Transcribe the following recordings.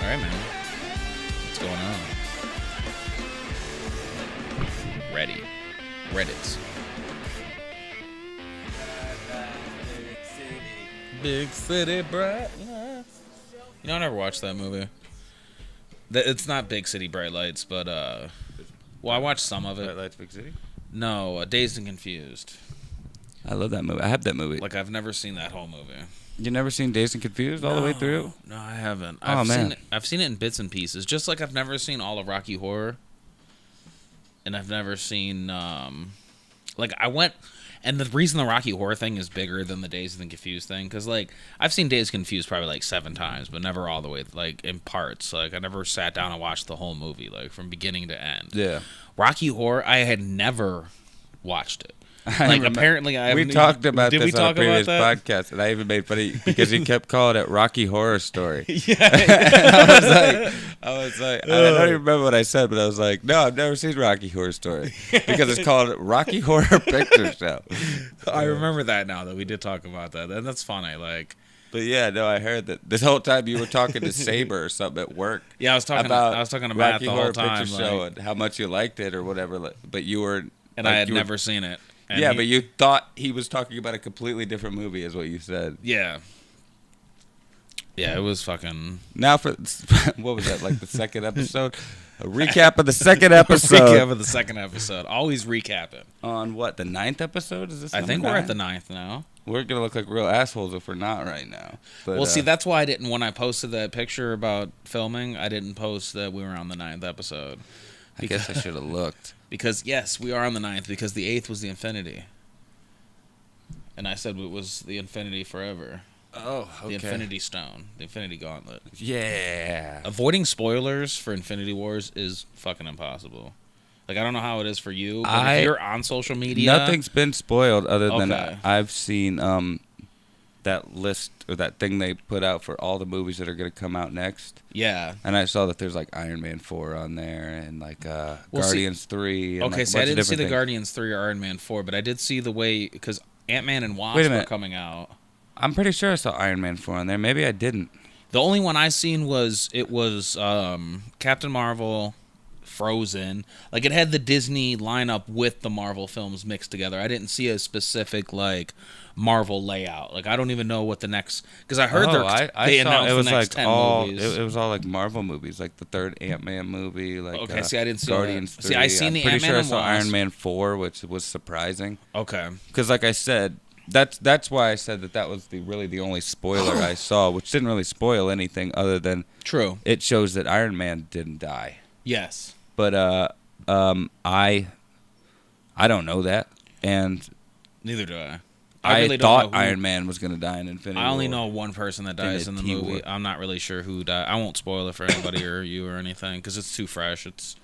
right, man. What's going on? Ready. Reddits. Big City Bright Lights. You know, I never watched that movie. It's not Big City Bright Lights, but, well, I watched some of it. Bright Lights, Big City? No, Dazed and Confused. I love that movie. I have that movie. Like, I've never seen that whole movie. You never seen Dazed and Confused all the way through? No, I haven't. I've seen it in bits and pieces. Just like I've never seen all of Rocky Horror. And I've never seen, like, I went... And the reason the Rocky Horror thing is bigger than the Dazed and Confused thing, because, like, I've seen Dazed and Confused probably, like, 7 times, but never all the way, like, in parts. Like, I never sat down and watched the whole movie, like, from beginning to end. Yeah. Rocky Horror, I had never watched it. Like, apparently I haven't... We talked about Did this we talk on a previous about that? podcast, and I even made funny because he kept calling it Rocky Horror Story. Yeah. I was like, I don't even remember what I said, but I was like, no, I've never seen Rocky Horror Story because it's called Rocky Horror Picture Show. I remember that now that we did talk about that, and that's funny. Like, but yeah, no, I heard that this whole time you were talking to Saber or something at work. Yeah, I was talking to Matt Rocky the Horror whole time, Picture Show and how much you liked it or whatever. But you were, and like, I had never seen it. And yeah, but you thought he was talking about a completely different movie, is what you said. Yeah. Yeah, it was fucking... Now for... What was that, like the second episode? A recap of the second episode. Recap of the second episode. Always recapping. On what, the 9th episode? Is this I think we're at the 9th now. We're going to look like real assholes if we're not right now. But, well, see, that's why I didn't... When I posted that picture about filming, I didn't post that we were on the 9th episode. I guess I should have looked. Because, yes, we are on the 9th, because the 8th was the Infinity. And I said it was the Infinity Forever. Oh, okay. The Infinity Stone. The Infinity Gauntlet. Yeah. Avoiding spoilers for Infinity Wars is fucking impossible. Like, I don't know how it is for you, but if you're on social media... Nothing's been spoiled other than I've seen that list or that thing they put out for all the movies that are going to come out next. Yeah. And I saw that there's like Iron Man 4 on there and like Guardians 3. And okay, like so I didn't see the things. Guardians 3 or Iron Man 4, but I did see the way... Because Ant-Man and Wasp were coming out. I'm pretty sure I saw Iron Man 4 on there. Maybe I didn't. The only one I seen was... It was Captain Marvel... Frozen. Like, it had the Disney lineup with the Marvel films mixed together. I didn't see a specific, like, Marvel layout. Like, I don't even know what the next... Because I heard they announced the next 10 movies. It was all, like, Marvel movies. Like, the third Ant-Man movie. Like, okay, see, I didn't see Guardians 3. See, I seen the Ant-Man. I'm pretty sure I saw Wasp. Iron Man 4, which was surprising. Okay. Because, like I said... That's why I said that was really the only spoiler I saw, which didn't really spoil anything other than... True. It shows that Iron Man didn't die. Yes. But I don't know that, and neither do I. I really thought don't know Iron Man was going to die in Infinity War. I only know one person that dies in the movie. I'm not really sure who died. I won't spoil it for anybody or you or anything because it's too fresh. It's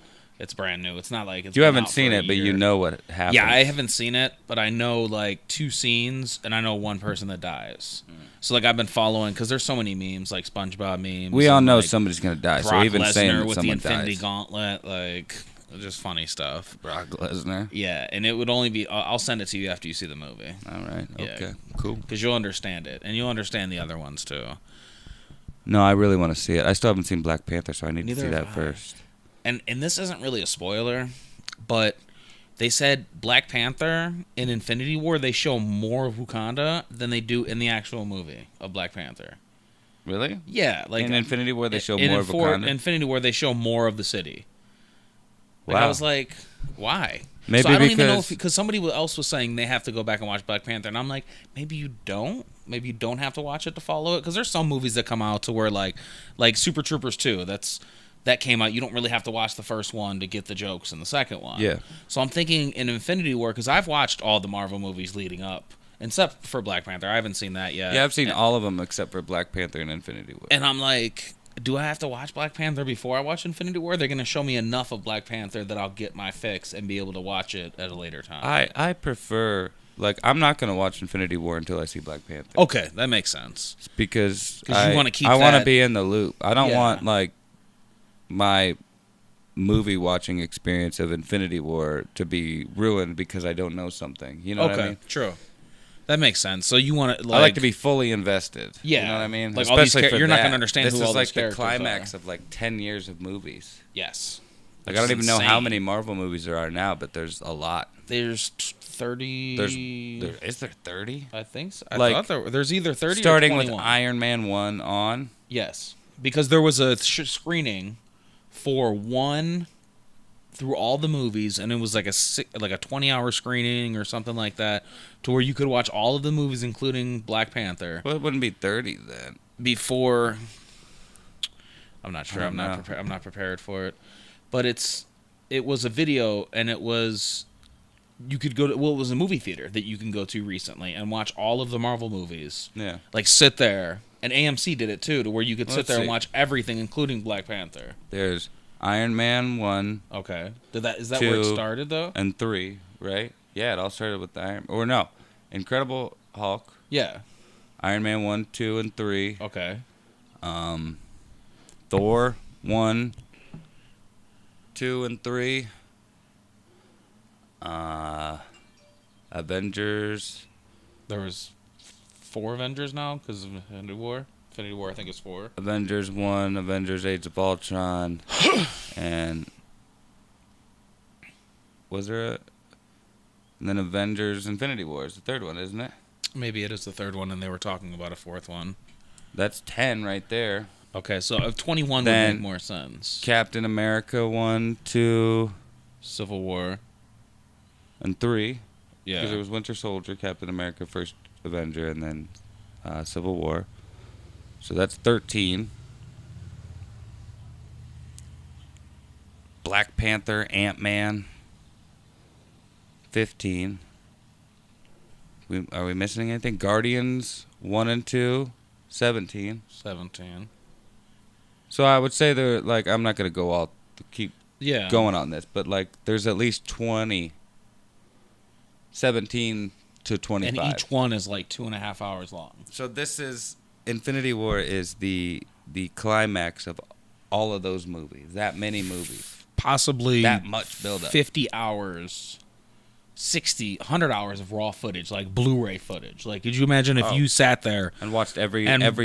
brand new. It's not like it's. You haven't seen it, but you know what happened. Yeah, I haven't seen it, but I know like 2 scenes, and I know one person that dies. So like I've been following because there's so many memes, like SpongeBob memes. We all know like somebody's going to die. Brock so even Lesnar saying that with someone the Infinity dies. Gauntlet, like just funny stuff. Brock Lesnar. Yeah, and it would only be. I'll send it to you after you see the movie. All right. Yeah. Okay. Cool. Because you'll understand it, and you'll understand the other ones too. No, I really want to see it. I still haven't seen Black Panther, so I need to see that first. And this isn't really a spoiler, but they said Black Panther in Infinity War, they show more of Wakanda than they do in the actual movie of Black Panther. Really? Yeah. Like in Infinity War, they show more of Wakanda? In Infinity War, they show more of the city. Like, wow. I was like, why? Maybe so I don't because... even know because somebody else was saying they have to go back and watch Black Panther, and I'm like, maybe you don't. Maybe you don't have to watch it to follow it, because there's some movies that come out to where like Super Troopers 2, that came out. You don't really have to watch the first one to get the jokes in the second one. Yeah. So I'm thinking in Infinity War, because I've watched all the Marvel movies leading up, except for Black Panther. I haven't seen that yet. Yeah, I've seen all of them except for Black Panther and Infinity War. And I'm like, do I have to watch Black Panther before I watch Infinity War? They're going to show me enough of Black Panther that I'll get my fix and be able to watch it at a later time. I prefer... Like, I'm not going to watch Infinity War until I see Black Panther. Okay, that makes sense. Because you want to keep I want to be in the loop. I don't want, like, my movie watching experience of Infinity War to be ruined because I don't know something. You know what I mean? True. That makes sense. So you want to I like to be fully invested. Yeah. You know what I mean? Like especially for you're not that. going to understand this who all these This characters is like the climax are. of like 10 years of movies. Yes. Like I don't even know how many Marvel movies there are now, but there's a lot. There's 30. Is there 30? I think so. Like, I thought there's either 30 starting or 21. with Iron Man 1 on. Yes. Because there was a screening for one through all the movies, and it was like a 20-hour screening or something like that, to where you could watch all of the movies, including Black Panther. Well, it wouldn't be 30 then. Before, I'm not sure. I'm know. not prepared for it, but it was a video, and it was you could go to. Well, it was a movie theater that you can go to recently and watch all of the Marvel movies. Yeah. Like sit there, and AMC did it too, to where you could sit there and watch everything, including Black Panther. There's Iron Man 1. Okay. Is that where it started, though? And 3, right? Yeah, it all started with the Incredible Hulk. Yeah. Iron Man 1, 2, and 3. Okay. Thor 1, 2, and 3. Avengers. There was 4 Avengers now because of Infinity War. Infinity War, I think, is 4. Avengers 1, Avengers Age of Ultron, and was there and then Avengers Infinity War is the third one, isn't it? Maybe it is the third one, and they were talking about a 4th one. That's 10 right there. Okay, so 21 then would make more sense. Captain America 1, 2, Civil War. and 3. Yeah. Because it was Winter Soldier, Captain America, first Avenger, and then Civil War. So that's 13. Black Panther, Ant-Man, 15. Are we missing anything? Guardians 1 and 2, 17. 17. So I would say they're like, I'm not going to keep going on this, but like there's at least 20, 17 to 25. And each one is like 2.5 hours long. So Infinity War is the climax of all of those movies. That many movies. Possibly that much build-up. 50 hours, 60, 100 hours of raw footage, like Blu-ray footage. Like, could you imagine if you sat there and watched every single and it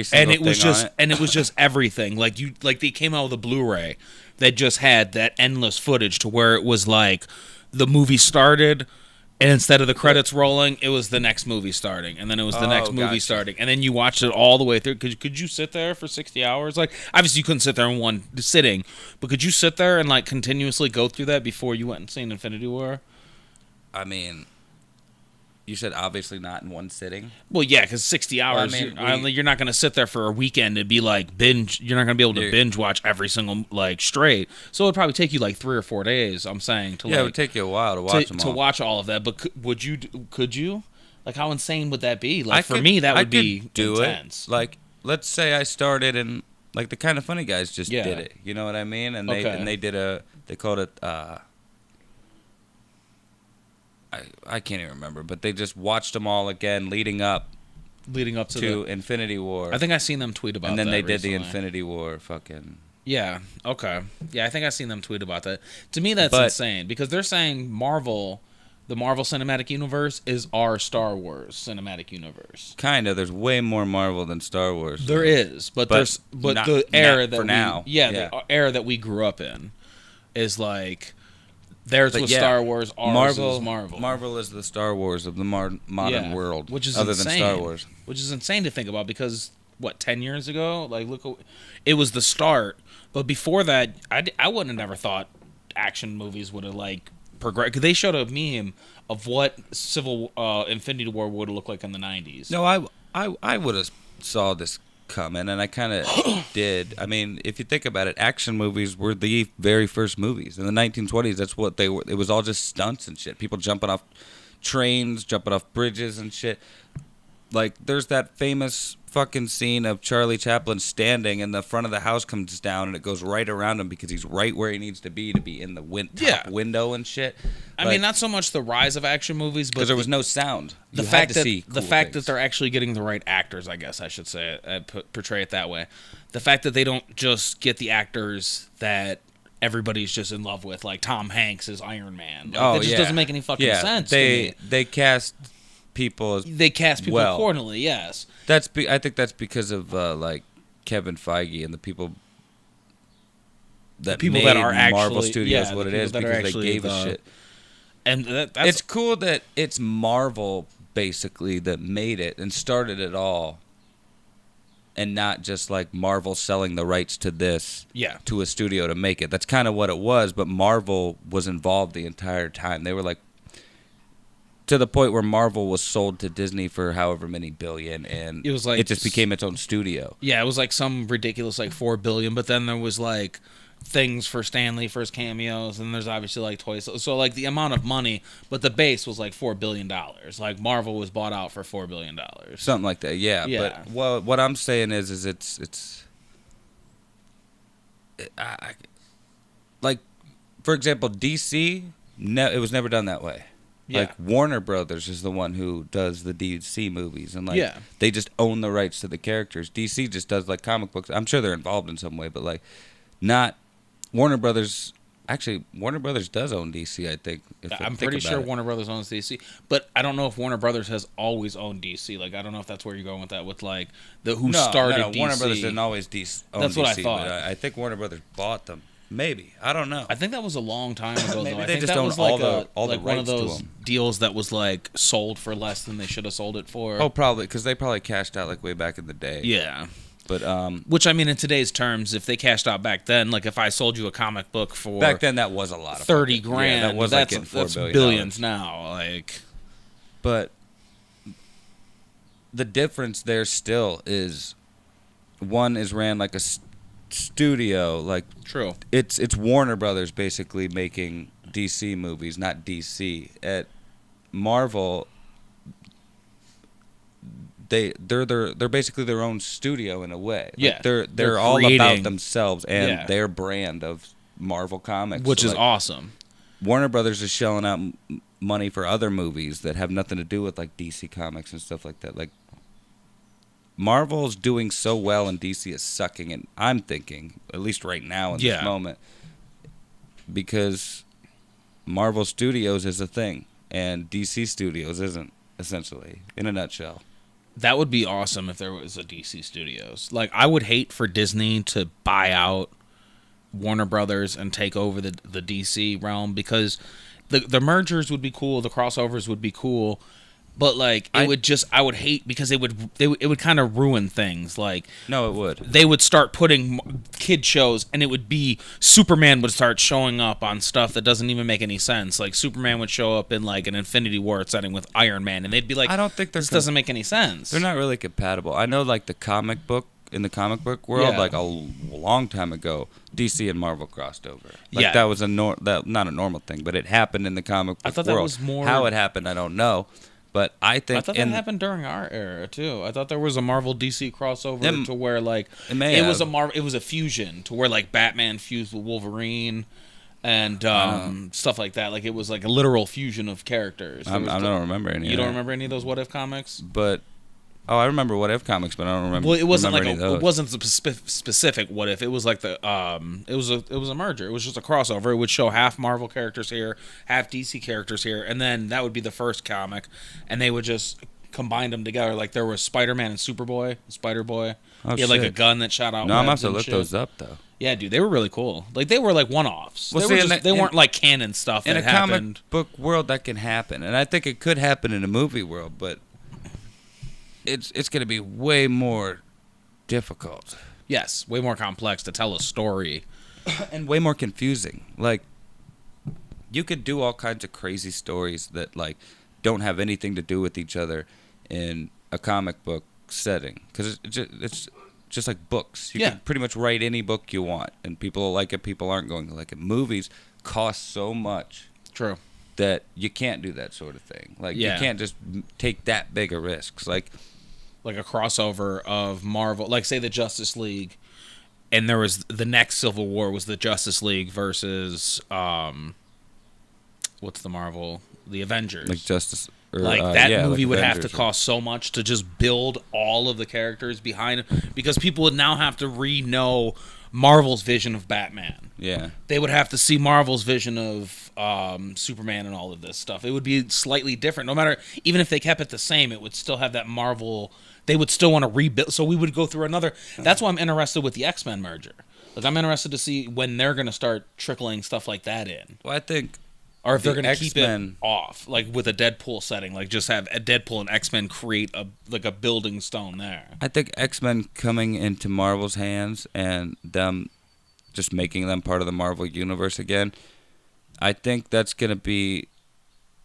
was thing just on it? And it was just everything. Like they came out with a Blu-ray that just had that endless footage, to where it was like the movie started, and instead of the credits rolling, it was the next movie starting, and then it was the next movie starting, and then you watched it all the way through. Could you sit there for 60 hours? Like, obviously you couldn't sit there in one sitting, but could you sit there and like continuously go through that before you went and seen Infinity War? I mean, you said obviously not in one sitting. Well, yeah, because 60 hours, you're not going to sit there for a weekend and be like binge. You're not going to be able to binge watch every single like straight. So it would probably take you like 3 or 4 days. I'm saying it would take you a while to watch them all. To watch all of that. But could you? Like, how insane would that be? Like, for me, that would be intense. Like, let's say I started and like the Kind of Funny guys just did it. You know what I mean? And they they called it. I can't even remember, but they just watched them all again leading up to Infinity War. I think I seen them tweet about that. And then they did recently. the Infinity War fucking. Yeah, okay. Yeah, I think I seen them tweet about that. To me, that's insane, because they're saying the Marvel Cinematic Universe is our Star Wars Cinematic Universe. Kinda. There's way more Marvel than Star Wars. There is, but the era the era that we grew up in is like. Theirs was Star Wars, ours is Marvel. Marvel is the Star Wars of the modern world, which is other insane, than Star Wars. Which is insane to think about, because, 10 years ago? Like, it was the start. But before that, I wouldn't have never thought action movies would have, like, progressed. Because they showed a meme of what Infinity War would have looked like in the 90s. No, I would have saw this coming, and I kind of did. I mean, if you think about it, action movies were the very first movies in the 1920s. That's what they were. It was all just stunts and shit. People jumping off trains, jumping off bridges and shit. Like, there's that famous fucking scene of Charlie Chaplin standing, and the front of the house comes down, and it goes right around him because he's right where he needs to be in the top window and shit. I mean, not so much the rise of action movies, but because there was no sound. The fact that they're actually getting the right actors, I guess I should say, portray it that way. The fact that they don't just get the actors that everybody's just in love with, like Tom Hanks as Iron Man. Like, that just doesn't make any fucking sense. They cast people. They cast people accordingly. Yes. I think that's because of like Kevin Feige and the people that made that are actually, Marvel Studios what it is, because they gave a shit. And that's it's cool that it's Marvel basically that made it and started it all, and not just like Marvel selling the rights to this to a studio to make it. That's kind of what it was, but Marvel was involved the entire time. They were like, to the point where Marvel was sold to Disney for however many billion, and it was like, it just became its own studio. Yeah, it was like some ridiculous like $4 billion, but then there was like things for Stan Lee for his cameos, and there's obviously like toys. So like the amount of money, but the base was like $4 billion. Like Marvel was bought out for $4 billion, something like that. Yeah. But what I'm saying is it's like, for example, DC. It was never done that way. Yeah. Like Warner Brothers is the one who does the DC movies, and like they just own the rights to the characters. DC just does like comic books. I'm sure they're involved in some way, but like not Warner Brothers. Actually, Warner Brothers does own DC, I think. I'm pretty sure Warner Brothers owns DC, but I don't know if Warner Brothers has always owned DC. Like I don't know if that's where you're going with that. With like started DC. Warner Brothers didn't always own that's DC. What I thought. But I think Warner Brothers bought them. Maybe, I don't know. I think that was a long time ago. Maybe though. they I think just that own was all like the one of rights those to them. deals that was like sold for less than they should have sold it for. Oh, probably because they probably cashed out like way back in the day. Yeah, but which I mean, in today's terms, if they cashed out back then, like if I sold you a comic book for back then, that was a lot of $30 grand. Yeah, that was that's like $4 billion billions now. Like, but the difference there still is one is ran like a studio, like true. It's Warner Brothers basically making DC movies, not DC. At Marvel, they're basically their own studio in a way. Yeah, like they're all about themselves and their brand of Marvel Comics, which is awesome. Warner Brothers is shelling out money for other movies that have nothing to do with like DC Comics and stuff like that. Like Marvel's doing so well and DC is sucking, and I'm thinking, at least right now in this moment, because Marvel Studios is a thing and DC Studios isn't, essentially, in a nutshell. That would be awesome if there was a DC Studios. Like, I would hate for Disney to buy out Warner Brothers and take over the DC realm, because the mergers would be cool, the crossovers would be cool, but like I would hate, because it would kind of ruin things. Like, no, it would. They would start putting kid shows, and it would be Superman would start showing up on stuff that doesn't even make any sense. Like Superman would show up in like an Infinity War setting with Iron Man, and they'd be like, I don't think this doesn't make any sense. They're not really compatible. I know like in the comic book world, like a long time ago, DC and Marvel crossed over. Like that was not a normal thing, but it happened in the comic book world. I thought that was more... How it happened, I don't know. But I thought that happened during our era too. I thought there was a Marvel DC crossover to where like it was a fusion to where like Batman fused with Wolverine and stuff like that. Like it was like a literal fusion of characters. I don't remember any. You don't remember any of those What If comics? But I remember What If comics, but I don't remember. Well, it wasn't like it wasn't specific What If. It was like it was a merger. It was just a crossover. It would show half Marvel characters here, half DC characters here, and then that would be the first comic, and they would just combine them together. Like there was Spider-Man and Spider-Boy. He had like a gun that shot out. No, I'm gonna have to look those up though. Yeah, dude, they were really cool. Like they were like one-offs. Well, they weren't like canon stuff. In a comic book world, that can happen, and I think it could happen in a movie world, but it's going to be way more difficult. Yes, way more complex to tell a story. And way more confusing. Like, you could do all kinds of crazy stories that, like, don't have anything to do with each other in a comic book setting. Because it's just like books. You can pretty much write any book you want, and people will like it, people aren't going to like it. Movies cost so much. True. That you can't do that sort of thing. Like, you can't just take that big of risks. Like a crossover of Marvel, like say the Justice League, and there was the next Civil War was the Justice League versus what's the Marvel, the Avengers, like Justice, that movie would Avengers, have to cost so much to just build all of the characters behind it, because people would now have to know Marvel's vision of Batman. Yeah. They would have to see Marvel's vision of Superman and all of this stuff. It would be slightly different. No matter, even if they kept it the same, it would still have that Marvel. They would still want to rebuild. So we would go through another. That's why I'm interested with the X-Men merger. Like, I'm interested to see when they're going to start trickling stuff like that in. Well, I think. Or if they're going to keep it off, like with a Deadpool setting, like just have a Deadpool and X-Men create a building stone there. I think X-Men coming into Marvel's hands and them just making them part of the Marvel universe again, I think that's going to be.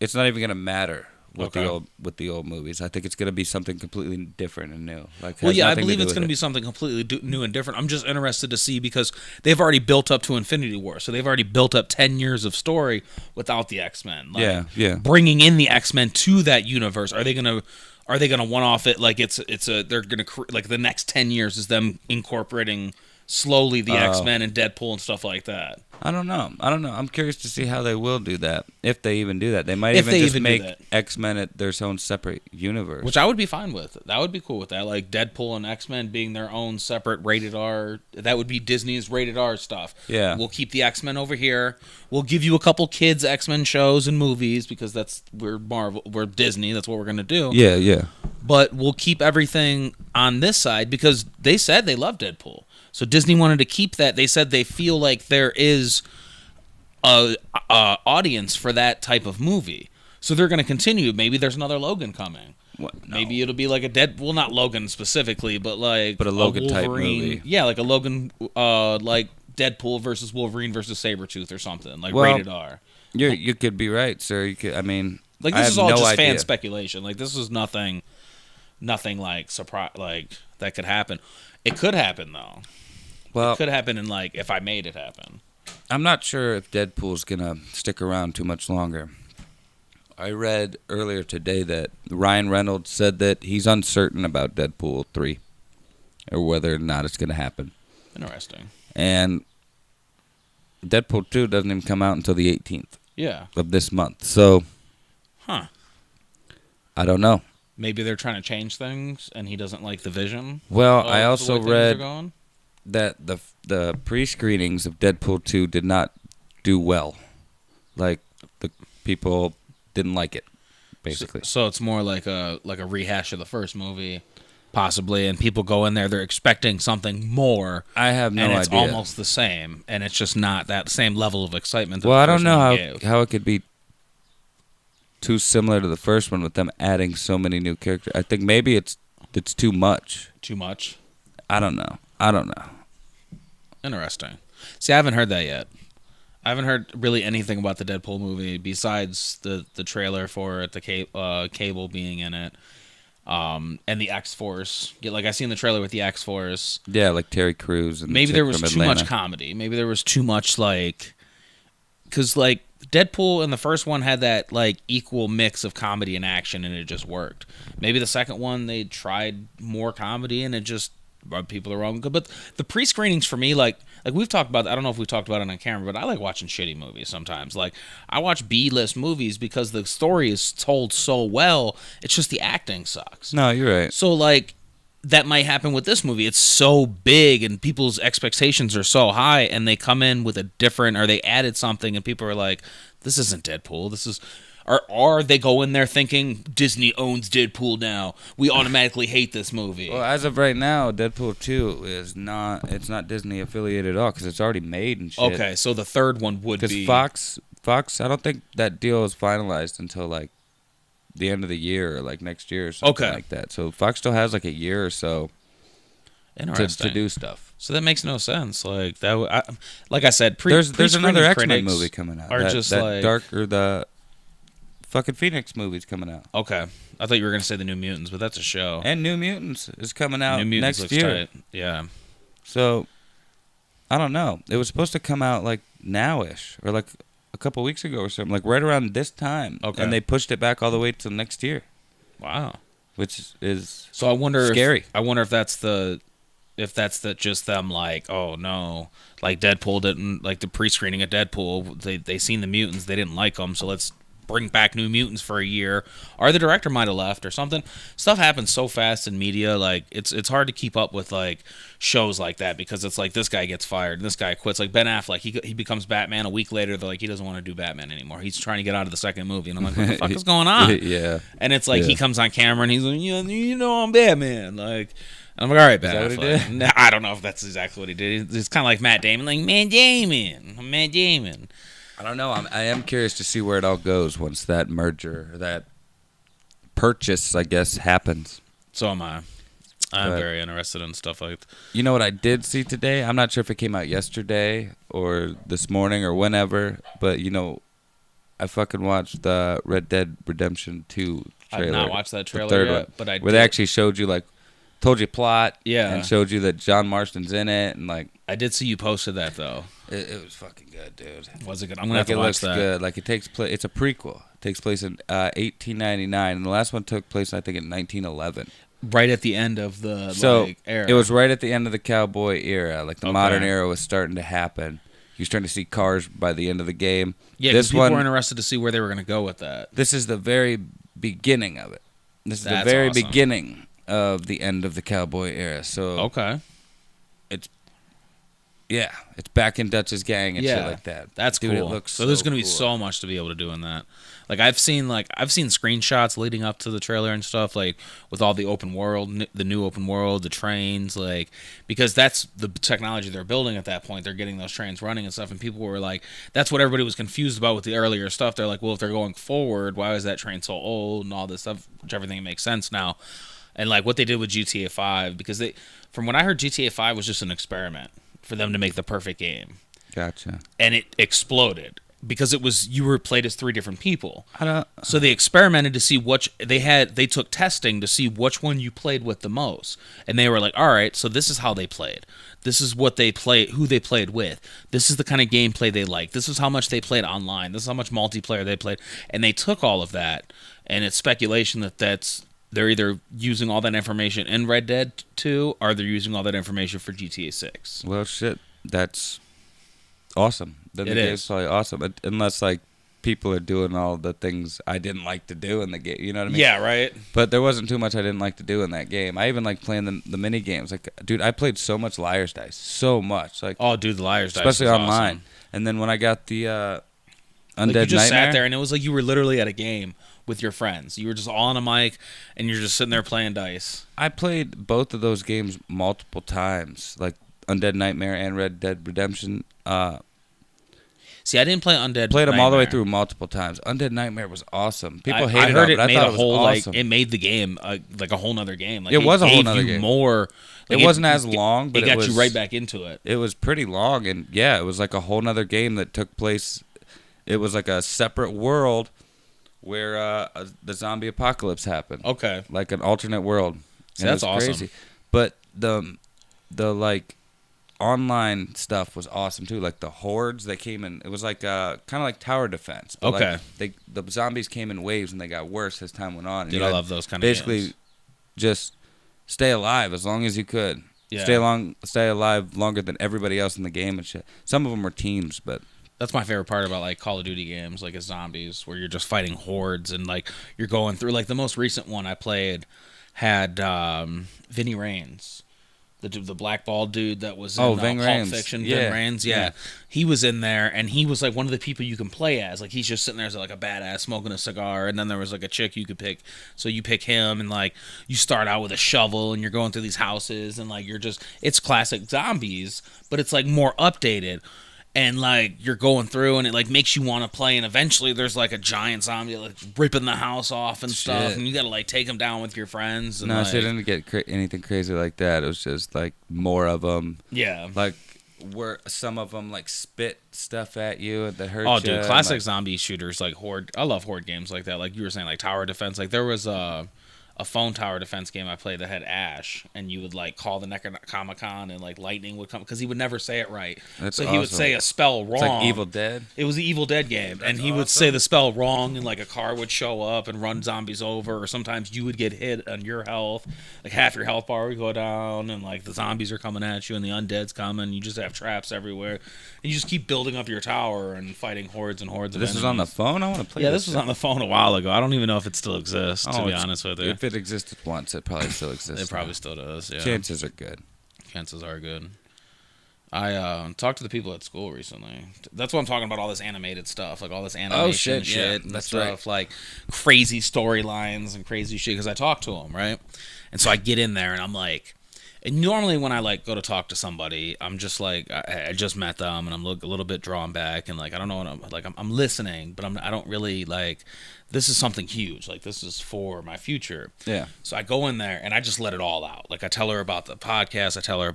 It's not even going to matter with the old movies. I think it's going to be something completely different and new. Like, I believe it's going to be something completely new and different. I'm just interested to see because they've already built up to Infinity War, so they've already built up 10 years of story without the X-Men. Like, yeah. Bringing in the X-Men to that universe, are they going to one off it like they're going to like the next 10 years is them incorporating slowly the X-Men and Deadpool and stuff like that? I don't know. I'm curious to see how they will do that. If they even do that. They might even just make X-Men at their own separate universe. Which I would be fine with. That would be cool with that. Like Deadpool and X-Men being their own separate rated R. That would be Disney's rated R stuff. Yeah. We'll keep the X-Men over here. We'll give you a couple kids X-Men shows and movies because we're Marvel. We're Disney. That's what we're going to do. Yeah. But we'll keep everything on this side because they said they love Deadpool. So Disney wanted to keep that. They said they feel like there is a audience for that type of movie. So they're going to continue. Maybe there's another Logan coming. What? No. Maybe it'll be like a not Logan specifically, but like a Logan type movie. Yeah, like a Logan, like Deadpool versus Wolverine versus Sabretooth or something, like rated R. You could be right, sir. You could. I mean, like this is all just fan speculation. Like this is nothing like surprise like that could happen. It could happen though. Well, it could happen in like if I made it happen. I'm not sure if Deadpool's gonna stick around too much longer. I read earlier today that Ryan Reynolds said that he's uncertain about Deadpool 3 or whether or not it's gonna happen. Interesting. And Deadpool 2 doesn't even come out until the 18th. Yeah. Of this month. So, I don't know. Maybe they're trying to change things and he doesn't like the vision. Well, I also read that the pre-screenings of Deadpool 2 did not do well. Like the people didn't like it, basically. So it's more like a rehash of the first movie, possibly, and people go in there, they're expecting something more. I have no idea. And it's almost the same, and it's just not that same level of excitement. Well, I don't know how it could be too similar to the first one with them adding so many new characters. I think maybe it's too much. Too much? I don't know. Interesting. See, I haven't heard that yet. I haven't heard really anything about the Deadpool movie besides the trailer for it, the Cable being in it, and the X-Force. Like, I seen the trailer with the X-Force. Yeah, like Terry Crews. And maybe there was too much comedy. Maybe there was too much, like... Because, like, Deadpool in the first one had that, like, equal mix of comedy and action, and it just worked. Maybe the second one, they tried more comedy, and it just rubbed people the wrong way. But the pre-screenings for me, like we've talked about, I don't know if we've talked about it on camera, but I like watching shitty movies sometimes. Like, I watch B-list movies because the story is told so well, it's just the acting sucks. No, you're right. So, like... That might happen with this movie. It's so big and people's expectations are so high and they come in with a different, or they added something and people are like, this isn't Deadpool. This is, or they go in there thinking Disney owns Deadpool now. We automatically hate this movie. Well, as of right now, Deadpool 2 it's not Disney affiliated at all because it's already made and shit. Okay, so the third one would be. Because Fox, I don't think that deal is finalized until like the end of the year or like next year or something like that. So Fox still has like a year or so to do stuff. So that makes no sense. Like that. Like I said, there's another X-Men movie coming out. The fucking Phoenix movie's coming out. Okay, I thought you were gonna say the New Mutants, but that's a show. And New Mutants is coming out next year. Tight. Yeah. So I don't know. It was supposed to come out like now-ish or like a couple weeks ago or something, like right around this time. Okay. And they pushed it back all the way till next year. Wow. Which is so I wonder scary. I wonder if that's just them like, oh no, like Deadpool didn't like the pre-screening of Deadpool. They seen the mutants, they didn't like them, so let's bring back New Mutants for a year, or the director might have left or something. Stuff happens so fast in media, like it's hard to keep up with like shows like that, because it's like this guy gets fired and this guy quits. Like Ben Affleck, he becomes Batman. A week later, they're like, he doesn't want to do Batman anymore. He's trying to get out of the second movie, and I'm like, what the fuck is going on? Yeah. And it's like he comes on camera and he's like, you know, I'm Batman. Like, I'm like, all right, Ben Affleck. I don't know if that's exactly what he did. It's kind of like Matt Damon, like Matt Damon. I don't know. I am curious to see where it all goes once that merger, that purchase, I guess, happens. So am I. I'm very interested in stuff like that. You know what I did see today? I'm not sure if it came out yesterday or this morning or whenever, but, you know, I fucking watched the Red Dead Redemption 2 trailer. I've not watched that trailer yet, but I did. Where they actually showed you, like, told you plot, yeah, and showed you that John Marston's in it, and like I did see you posted that though. It was fucking good, dude. Was it good? I'm gonna have to watch that. Good. Like it takes place. It's a prequel. It takes place in 1899, and the last one took place, I think, in 1911. Right at the end of the era. It was right at the end of the cowboy era. Like the modern era was starting to happen. You're starting to see cars by the end of the game. Yeah, because people were interested to see where they were gonna go with that. This is the very beginning of it. This is the very beginning of the end of the cowboy era. So it's back in Dutch's gang and shit like that. That's cool. It looks so there's gonna be so much to be able to do in that. Like I've seen screenshots leading up to the trailer and stuff, like with all the open world, the new open world, the trains, like because that's the technology they're building at that point. They're getting those trains running and stuff, and people were like, that's what everybody was confused about with the earlier stuff. They're like, well, if they're going forward, why is that train so old and all this stuff? Which everything makes sense now. And like what they did with GTA 5, because from what I heard, GTA 5 was just an experiment for them to make the perfect game. Gotcha. And it exploded because you were played as 3 different people. So they experimented to see they took testing to see which one you played with the most. And they were like, all right, so this is how they played. This is what they played, who they played with. This is the kind of gameplay they like. This is how much they played online. This is how much multiplayer they played. And they took all of that, and it's speculation that they're either using all that information in Red Dead 2 or they're using all that information for GTA 6. Well, shit, that's awesome. Then the game's probably awesome, unless like people are doing all the things I didn't like to do in the game. You know what I mean? Yeah, right. But there wasn't too much I didn't like to do in that game. I even like playing the mini games. Like, dude, I played so much Liar's Dice, so much. Like, oh, dude, the Liar's Dice, especially online. Awesome. And then when I got the Undead Nightmare, you just Nightmare, sat there and it was like you were literally at a game with your friends. You were just all on a mic and you're just sitting there playing dice. I played both of those games multiple times, like Undead Nightmare and Red Dead Redemption. See, I didn't play Undead. Played them Nightmare all the way through multiple times. Undead Nagmare was awesome. People hated I heard it, but I thought it was awesome. like it made the game like a whole nother game. Like, it was a whole nother game. More. Like, it wasn't as long, but it got you right back into it. It was pretty long, and yeah, it was like a whole nother game that took place. It was like a separate world where the zombie apocalypse happened. Okay, like an alternate world. So that's awesome. Crazy. But the like online stuff was awesome too. Like the hordes that came in, it was like kind of like tower defense. But okay, like the zombies came in waves and they got worse as time went on. Dude, I love those kind of basically games. Just stay alive as long as you could. Yeah. Stay alive longer than everybody else in the game and shit. Some of them were teams, but that's my favorite part about like Call of Duty games, like as zombies, where you're just fighting hordes and like you're going through. Like the most recent one I played had Vinny Raines, the black bald dude that was in Pulp Fiction. Yeah. Vin Raines, yeah, he was in there, and he was like one of the people you can play as. Like he's just sitting there as like a badass smoking a cigar, and then there was like a chick you could pick. So you pick him, and like you start out with a shovel, and you're going through these houses, and like it's classic zombies, but it's like more updated. And like you're going through, and it like makes you want to play. And eventually, there's like a giant zombie like ripping the house off and stuff, and you gotta like take him down with your friends. And, no, like, she didn't get anything crazy like that. It was just like more of them. Yeah, like where some of them like spit stuff at you that hurt. Oh, dude, classic zombie shooters like Horde. I love Horde games like that. Like you were saying, like tower defense. Like there was a a phone tower defense game I played that had Ash, and you would like call the Necronomicon, and like lightning would come because he would never say it right. That's so awesome. He would say a spell wrong. It's like Evil Dead. It was the Evil Dead game, That's and he would say the spell wrong, and like a car would show up and run zombies over, or sometimes you would get hit on your health, like half your health bar would go down, and like the zombies are coming at you, and the undead's coming. You just have traps everywhere, and you just keep building up your tower and fighting hordes and hordes. This is on the phone. I want to play. Yeah, this was on the phone a while ago. I don't even know if it still exists. To be honest with you, if it existed once, it probably still exists. It probably still does. Yeah, chances are good. Chances are good. I talked to the people at school recently. That's what I'm talking about. All this animated stuff, like all this animation shit, and that's stuff, like crazy storylines and crazy shit. Because I talked to them, right, and so I get in there and I'm like. And normally when I like go to talk to somebody, I'm just like I just met them and I'm a little bit drawn back and like I don't know what I'm listening, but I don't really like this is something huge. Like this is for my future. Yeah. So I go in there and I just let it all out. Like I tell her about the podcast. I told her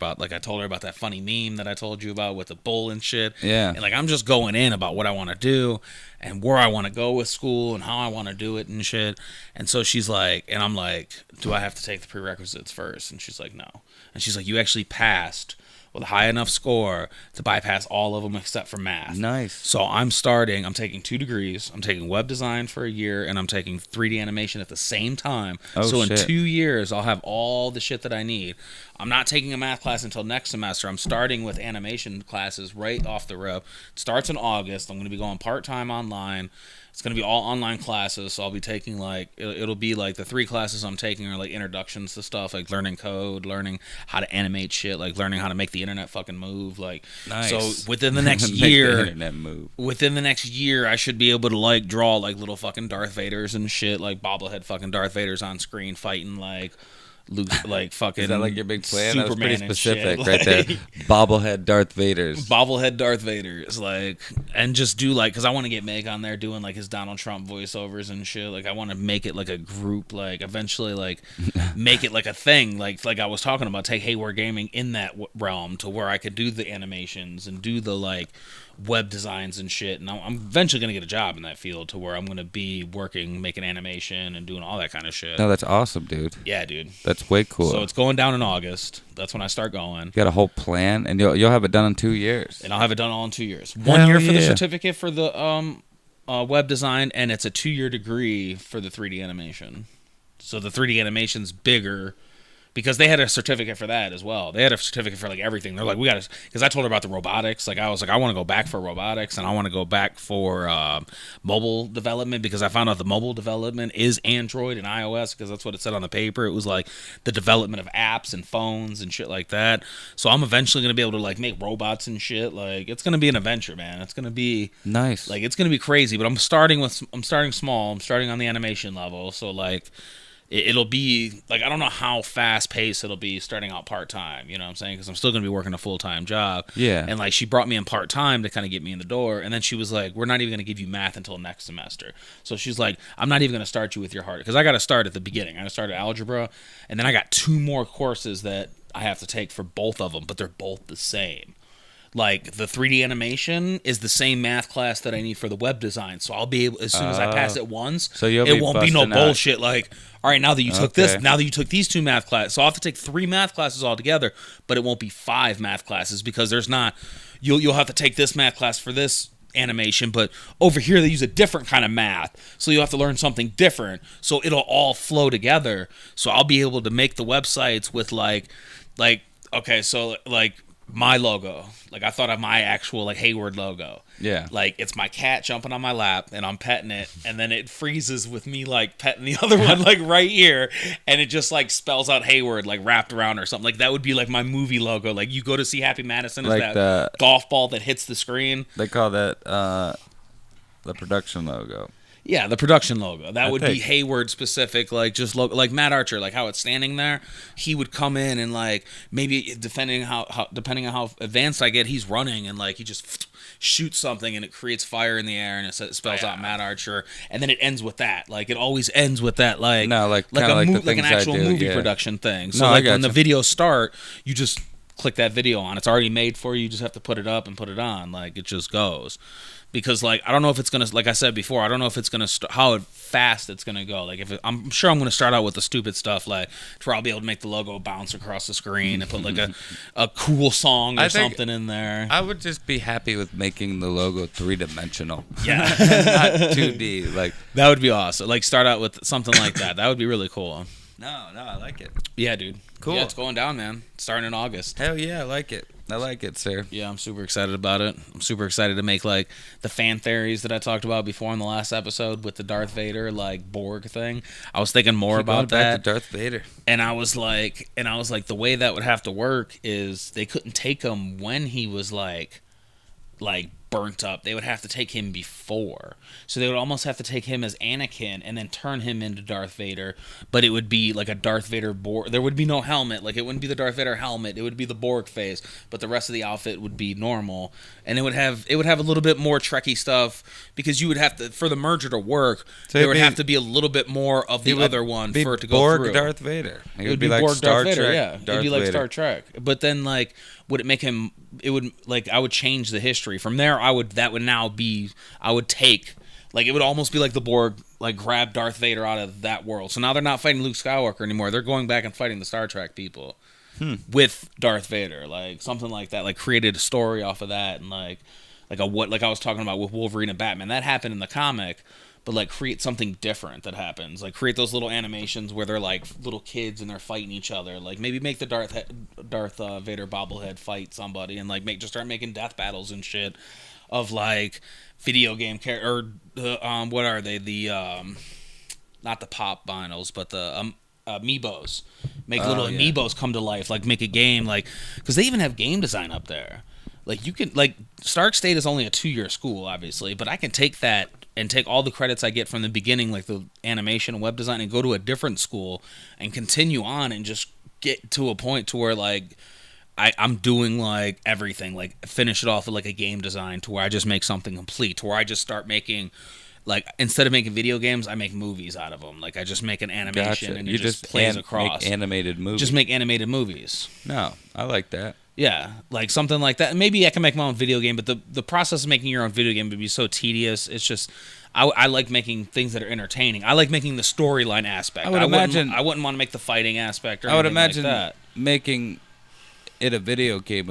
about that funny meme that I told you about with the bull and shit. Yeah. And like I'm just going in about what I want to do and where I want to go with school and how I want to do it and shit. And so she's like, and I'm like, do I have to take the prerequisites first? And she's like, no. And she's like, you actually passed with a high enough score to bypass all of them except for math. Nice. So I'm taking 2 degrees. I'm taking web design for a year, and I'm taking 3D animation at the same time. So in 2 years, I'll have all the shit that I need. I'm not taking a math class until next semester. I'm starting with animation classes right off the rip. It starts in August. I'm going to be going part-time online. It's going to be all online classes, so I'll be taking, like, it'll be, like, the 3 classes I'm taking are, like, introductions to stuff, like learning code, learning how to animate shit, like, learning how to make the internet fucking move, like. Nice. So within the next year, the internet move. Within the next year, I should be able to, like, draw, like, little fucking Darth Vaders and shit, like, bobblehead fucking Darth Vaders on screen fighting, like fucking. Is that like your big plan? Superman, that was pretty specific, shit. right there. Bobblehead Darth Vaders. Bobblehead Darth Vaders, like, and just do like, because I want to get Meg on there doing like his Donald Trump voiceovers and shit. Like, I want to make it like a group, like eventually, like make it like a thing, like I was talking about. Take Heyweard Gaming in that realm to where I could do the animations and do the like web designs and shit, and I'm eventually gonna get a job in that field to where I'm gonna be working, making animation and doing all that kind of shit. No, that's awesome, dude. Yeah, dude. That's way cool. So it's going down in August. That's when I start going. You got a whole plan, and you'll have it done in 2 years. And I'll have it done all in 2 years. 1 year for the certificate for the web design, and it's a 2-year degree for the 3D animation. So the 3D animation's bigger. Because they had a certificate for that as well. They had a certificate for like everything. They're like, we got to, because I told her about the robotics. Like I was like, I want to go back for robotics and I want to go back for mobile development, because I found out the mobile development is Android and iOS, because that's what it said on the paper. It was like the development of apps and phones and shit like that. So I'm eventually going to be able to like make robots and shit. Like it's going to be an adventure, man. It's going to be nice. Like it's going to be crazy, but I'm starting small. I'm starting on the animation level. So like, it'll be like, I don't know how fast paced it'll be starting out part time, you know what I'm saying? Because I'm still gonna be working a full time job. Yeah. And like she brought me in part time to kind of get me in the door, and then she was like, "We're not even gonna give you math until next semester." So she's like, "I'm not even gonna start you with your hard," because I got to start at the beginning. I got to start at algebra, and then I got 2 more courses that I have to take for both of them, but they're both the same. Like the 3D animation is the same math class that I need for the web design, so I'll be able, as soon as I pass it once, so it won't be no bullshit. Out. Like, all right, now that you took this, now that you took these 2 math classes, so I'll have to take 3 math classes altogether, but it won't be 5 math classes, because there's not. You'll have to take this math class for this animation, but over here they use a different kind of math, so you'll have to learn something different. So it'll all flow together. So I'll be able to make the websites with like okay, so like my logo. Like I thought of my actual like Heyweard logo. Yeah. Like it's my cat jumping on my lap and I'm petting it, and then it freezes with me like petting the other one like right here, and it just like spells out Heyweard like wrapped around or something. Like that would be like my movie logo. Like you go to see Happy Madison, is like that golf ball that hits the screen. They call that the production logo. Yeah, the production logo. That would be Heyweard specific, like just like Matt Archer, like how it's standing there. He would come in and like maybe depending on how advanced I get, he's running and like he just shoots something and it creates fire in the air and it spells out Matt Archer, and then it ends with that. Like it always ends with that. Like no, like an actual movie production thing. So no, like when the videos start, you just click that video on. It's already made for you. You just have to put it up and put it on. Like, it just goes. Because, like, I don't know if it's going to, like I said before, I don't know if it's going to, how fast it's going to go. Like, I'm sure I'm going to start out with the stupid stuff, like, to where I'll be able to make the logo bounce across the screen and put, like, a cool song or something in there. I would just be happy with making the logo 3-dimensional. Yeah. Not 2D. Like, that would be awesome. Like, start out with something like that. That would be really cool. No, I like it. Yeah, dude. Cool. Yeah, it's going down, man. Starting in August. Hell yeah, I like it. I like it, sir. Yeah, I'm super excited about it. I'm super excited to make, like, the fan theories that I talked about before in the last episode with the Darth Vader, like, Borg thing. I was thinking more about that. Back to Darth Vader. And I was like, the way that would have to work is they couldn't take him when he was, like burnt up. They would have to take him before. So they would almost have to take him as Anakin and then turn him into Darth Vader, but it would be like a Darth Vader Borg. There would be no helmet. Like, it wouldn't be the Darth Vader helmet. It would be the Borg face, but the rest of the outfit would be normal. And it would have a little bit more Trekkie stuff, because you would have to, for the merger to work, so there would have to be a little bit more of the other one for it to go Borg through. Darth Vader. It would be like Borg Star Darth Vader, yeah. It'd be like Vader. Star Trek. But then, like, would it make him, it would, like, I would change the history. From there, I would take, like, it would almost be like the Borg, like, grab Darth Vader out of that world. So now they're not fighting Luke Skywalker anymore. They're going back and fighting the Star Trek people with Darth Vader. Like, something like that. Like, created a story off of that. And, like I was talking about with Wolverine and Batman. That happened in the comic. But, like, create something different that happens. Like, create those little animations where they're, like, little kids and they're fighting each other. Like, maybe make the Darth Vader bobblehead fight somebody, and, like, just start making death battles and shit of, like, video game character, or what are they? The not the pop vinyls, but the amiibos. Make little amiibos come to life. Like, make a game, like, because they even have game design up there. Like, you can, like, Stark State is only a 2-year school, obviously, but I can take that and take all the credits I get from the beginning, like the animation and web design, and go to a different school and continue on and just get to a point to where, like, I'm doing, like, everything, like, finish it off with, like, a game design to where I just make something complete, to where I just start making, like, instead of making video games, I make movies out of them. Like, I just make an animation and it just plays across. Make animated movies. Just make animated movies. No, I like that. Yeah, like something like that. Maybe I can make my own video game, but the process of making your own video game would be so tedious. It's just, I like making things that are entertaining. I like making the storyline aspect. I wouldn't want to make the fighting aspect or anything. I would imagine like that. Making it a video game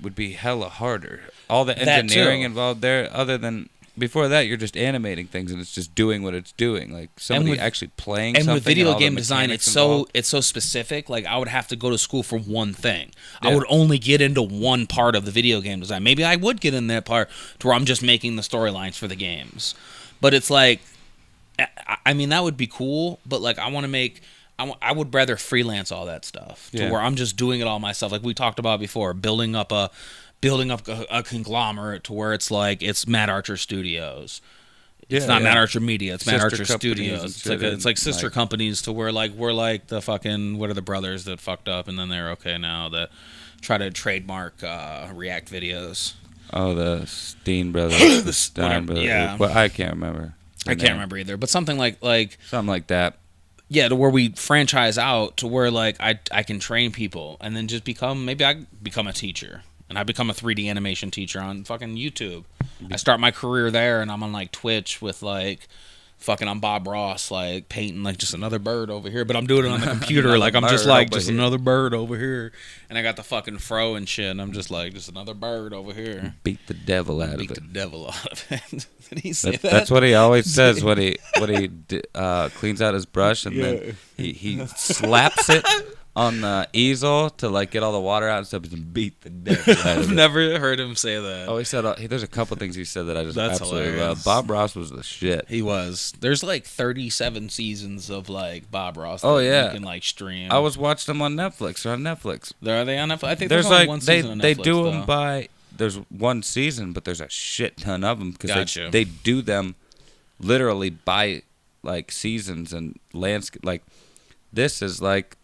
would be hella harder. All the engineering involved there, other than before that, you're just animating things and it's just doing what it's doing. Like somebody actually playing something. And with video game design, it's so specific. Like, I would have to go to school for one thing. Yeah. I would only get into one part of the video game design. Maybe I would get in that part to where I'm just making the storylines for the games. But it's like, I mean, that would be cool. But, like, I would rather freelance all that stuff to where I'm just doing it all myself. Like we talked about before, building up a conglomerate to where it's like it's Matt Archer Studios. It's not Matt Archer Media. It's Matt Archer Studios. It's like sister companies to where, like, we're like the fucking, what are the brothers that fucked up and then they're okay now that try to trademark React videos. Oh, the Steen brothers. The Stein brothers. Yeah. Well, I can't remember. I can't remember either. But something like something like that. Yeah, to where we franchise out to where, like, I can train people and then just maybe I become a teacher. And I become a 3D animation teacher on fucking YouTube. I start my career there, and I'm on, like, Twitch with, like, fucking, I'm Bob Ross, like, painting, like, just another bird over here. But I'm doing it on the computer. Like, I'm just, like, just another bird over here. And I got the fucking fro and shit, and I'm just, like, just another bird over here. Beat the devil out of it. Beat the devil out of it. Did he say that? That's what he always says when he cleans out his brush, and then he slaps it on the easel to, like, get all the water out and stuff and beat the devil out of it. I've never heard him say that. Oh, he said there's a couple things he said that I just absolutely love. Bob Ross was the shit. He was. There's like 37 seasons of, like, Bob Ross. Oh yeah, you can, like, stream. I was watching them on Netflix. They're on Netflix. Are they on Netflix? I think there's only like one season on Netflix, they do them by. There's one season, but there's a shit ton of them because they do them literally by, like, seasons and landscape. Like, this is like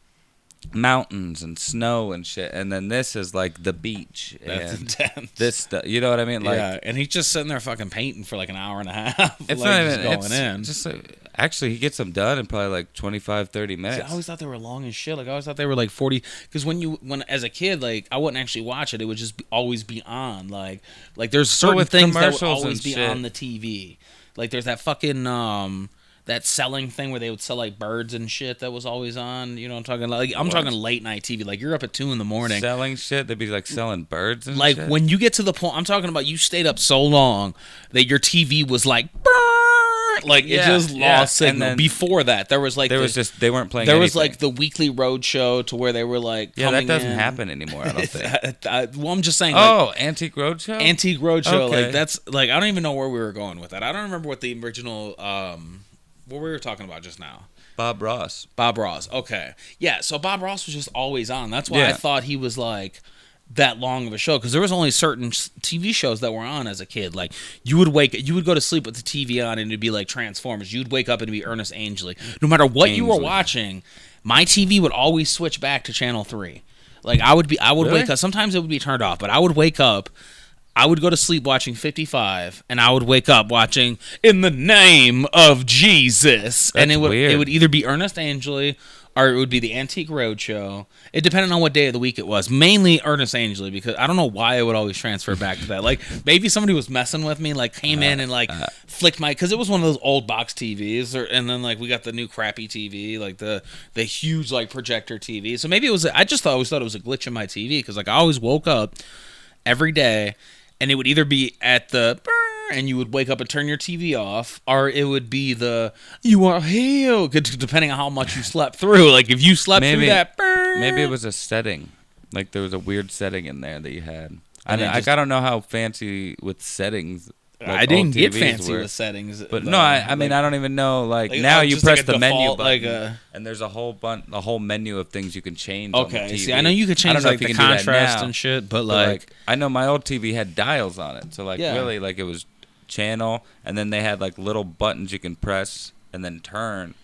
mountains and snow and shit, and then this is like the beach. That's and intense. This stuff, you know what I mean? Like, yeah, and he's just sitting there fucking painting for like an hour and a half. It's like, not even going in. Just Actually, he gets them done in probably like 25, 30 minutes. See, I always thought they were long as shit. Like I always thought they were like 40. Because when as a kid, like I wouldn't actually watch it. It would just always be on. Like there's certain things that would always be on the TV. Like there's that fucking that selling thing where they would sell like birds and shit that was always on. You know what I'm talking about? Like I'm talking late night TV. Like you're up at 2 a.m. selling shit. They'd be like selling birds and like shit. When you get to the point, I'm talking about you stayed up so long that your TV was like. Like it just lost signal. Before that, there was like they weren't playing. There anything. was like the weekly road show to where they were like that doesn't happen anymore. I don't think. Well, I'm just saying. Antique Roadshow. Antique Roadshow. Okay. Like that's like I don't even know where we were going with that. I don't remember what the original what we were talking about just now. Bob Ross. Okay. Yeah. So Bob Ross was just always on. That's why I thought he was like. That long of a show because there was only certain TV shows that were on as a kid. Like you would go to sleep with the TV on and it'd be like Transformers. You'd wake up and it'd be Ernest Angley. No matter what you were watching, my TV would always switch back to channel 3. Like I would wake up. Sometimes it would be turned off, but I would wake up. I would go to sleep watching 55, and I would wake up watching In the Name of Jesus, and it would either be Ernest Angley. Or it would be the Antique Roadshow. It depended on what day of the week it was. Mainly Ernest Angley, because I don't know why I would always transfer back to that. Like, maybe somebody was messing with me, like, came in and, like, flicked my... Because it was one of those old box TVs, and then, like, we got the new crappy TV, like, the huge, like, projector TV. So maybe it was... I just always thought it was a glitch in my TV, because, like, I always woke up every day, and it would either be at the... and you would wake up and turn your TV off, or it would be you are healed, depending on how much you slept through. Like, if you slept through that... Maybe it was a setting. Like, there was a weird setting in there that you had. I don't know how fancy with settings... Like I didn't get fancy with settings. But no, I mean, I don't even know. Like now you press the menu button, and there's a whole menu of things you can change on the TV. See, I know you could change like the contrast and shit, but like I know my old TV had dials on it. So like really like it was channel, and then they had like little buttons you can press and then turn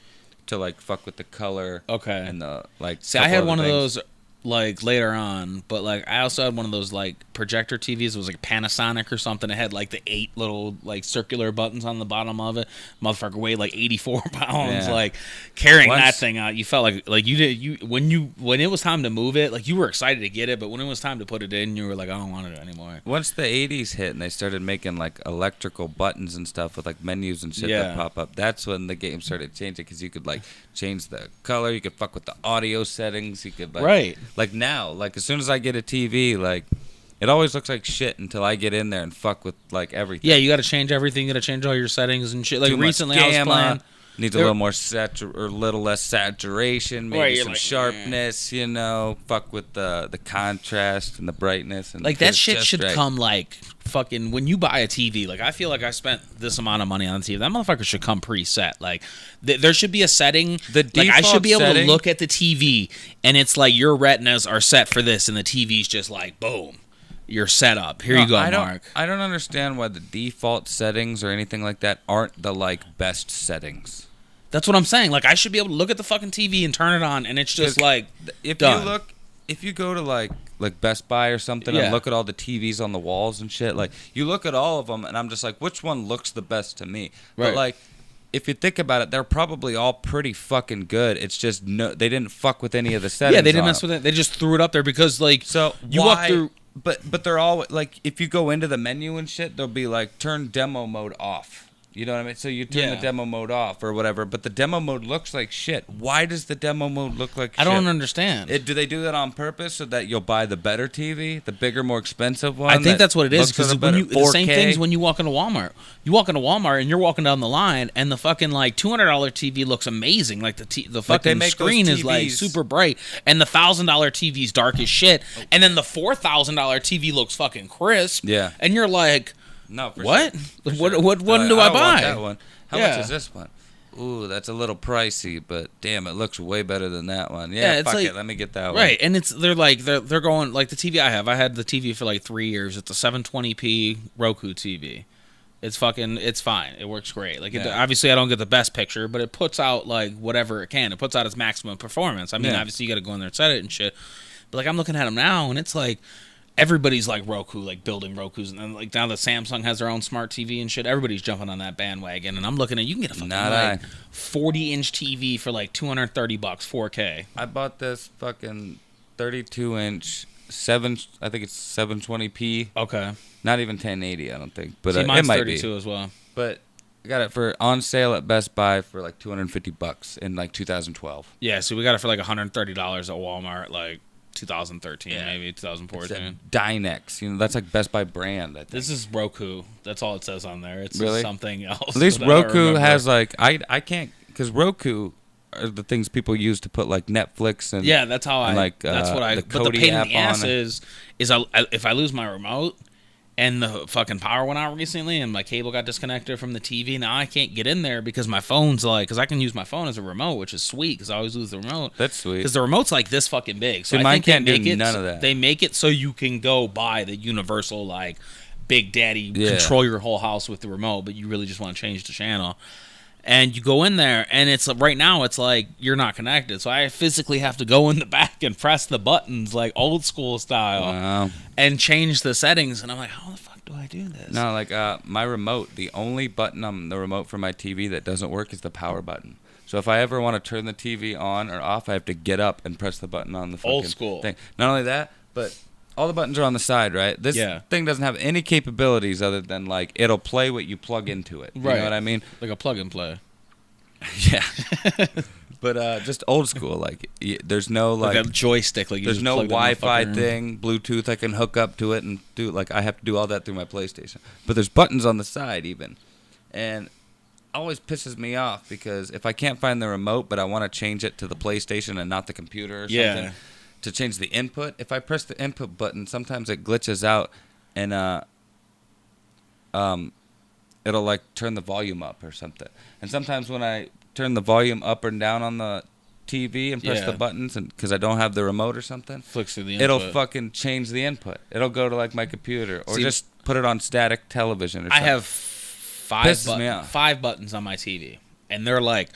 to like fuck with the color. Okay. And the like. See, I had one of those like later on, but like I also had one of those like projector TVs. It was like Panasonic or something. It had like the 8 little like circular buttons on the bottom of it. Motherfucker weighed like 84 pounds. Yeah. Like carrying that thing out, you felt like when it was time to move it, like you were excited to get it, but when it was time to put it in, you were like, I don't want it anymore. Once the 80s hit and they started making like electrical buttons and stuff with like menus and shit that pop up, that's when the game started changing, because you could like change the color, you could fuck with the audio settings, you could like like now, like as soon as I get a TV, like it always looks like shit until I get in there and fuck with like everything. Yeah, you got to change everything. You got to change all your settings and shit. Like recently, I was playing. Needs a little more little less saturation, maybe some sharpness. You know, fuck with the contrast and the brightness and like that shit should come like fucking when you buy a TV. Like I feel like I spent this amount of money on the TV. That motherfucker should come preset. Like there should be a setting. Like I should be able to look at the TV and it's like your retinas are set for this, and the TV's just like boom. You're set up. Here you go, Mark. I don't understand why the default settings or anything like that aren't the like best settings. That's what I'm saying. Like I should be able to look at the fucking TV and turn it on, and it's just like if you go to like Best Buy or something and look at all the TVs on the walls and shit, like you look at all of them, and I'm just like, which one looks the best to me? Right. But like, if you think about it, they're probably all pretty fucking good. It's just they didn't fuck with any of the settings. Yeah, they didn't mess with it. They just threw it up there because like you walk through. But they're all like, if you go into the menu and shit, they'll be like turn demo mode off. You know what I mean? So you turn the demo mode off or whatever, but the demo mode looks like shit. Why does the demo mode look like shit? I don't understand. Do they do that on purpose so that you'll buy the better TV, the bigger, more expensive one? I think that's what it is, because the same things when you walk into Walmart. You walk into Walmart and you're walking down the line, and the fucking like $200 TV looks amazing. Like the fucking screen is like super bright, and the $1,000 TV's dark as shit, and then the $4,000 TV looks fucking crisp. Yeah, and you're like. No, for what? Sure. What one do I buy? Want that one. How much is this one? Ooh, that's a little pricey, but damn, it looks way better than that one. Yeah, fuck it, let me get that one. Right, and they're going like the TV I have. I had the TV for like 3 years. It's a 720p Roku TV. It's fine. It works great. Like obviously I don't get the best picture, but it puts out like whatever it can. It puts out its maximum performance. I mean, obviously you got to go in there and set it and shit. But like I'm looking at them now, and it's like. everybody's like Roku, like building Rokus, and then like now that Samsung has their own smart TV and shit, everybody's jumping on that bandwagon. And I'm looking at, you can get a fucking 40-inch TV for like $230, 4K. I bought this fucking 32-inch I think it's 720p. Okay. Not even 1080, I don't think, but See, mine's it might 32 be as well. But I got it for on sale at Best Buy for like $250 in like 2012. Yeah, so we got it for like $130 at Walmart, like 2013, maybe 2014. Dynex, that's like Best Buy brand. I think. This is Roku. That's all it says on there. It's really something else. At least Roku has like I can't, because Roku are the things people use to put like Netflix and that's how that's what I. But the pain in the ass is if I lose my remote. And the fucking power went out recently, and my cable got disconnected from the TV. Now I can't get in there because my phone's like, because I can use my phone as a remote, which is sweet because I always lose the remote. That's sweet. Because the remote's like this fucking big. So see, mine can't do none of that. They make it so you can go buy the universal, like, Big Daddy, control your whole house with the remote, but you really just want to change the channel. And you go in there, and it's right now it's like you're not connected. So I physically have to go in the back and press the buttons like old school style and change the settings. And I'm like, how the fuck do I do this? No, like my remote, the only button on the remote for my TV that doesn't work is the power button. So if I ever want to turn the TV on or off, I have to get up and press the button on the fucking old school thing. Not only that, but all the buttons are on the side, right? This thing doesn't have any capabilities other than like it'll play what you plug into it. You know what I mean? Like a plug and play. Yeah. But just old school, like there's no like a joystick, like you there's no Wi-Fi thing, Bluetooth I can hook up to it and do like I have to do all that through my PlayStation. But there's buttons on the side even, and it always pisses me off because if I can't find the remote but I want to change it to the PlayStation and not the computer or something to change the input, if I press the input button, sometimes it glitches out and it'll like turn the volume up or something. And sometimes when I turn the volume up and down on the TV and press the buttons, and because I don't have the remote or something, flicks through the input. It'll fucking change the input. It'll go to like my computer or just put it on static television or something. I have five buttons on my TV, and they're like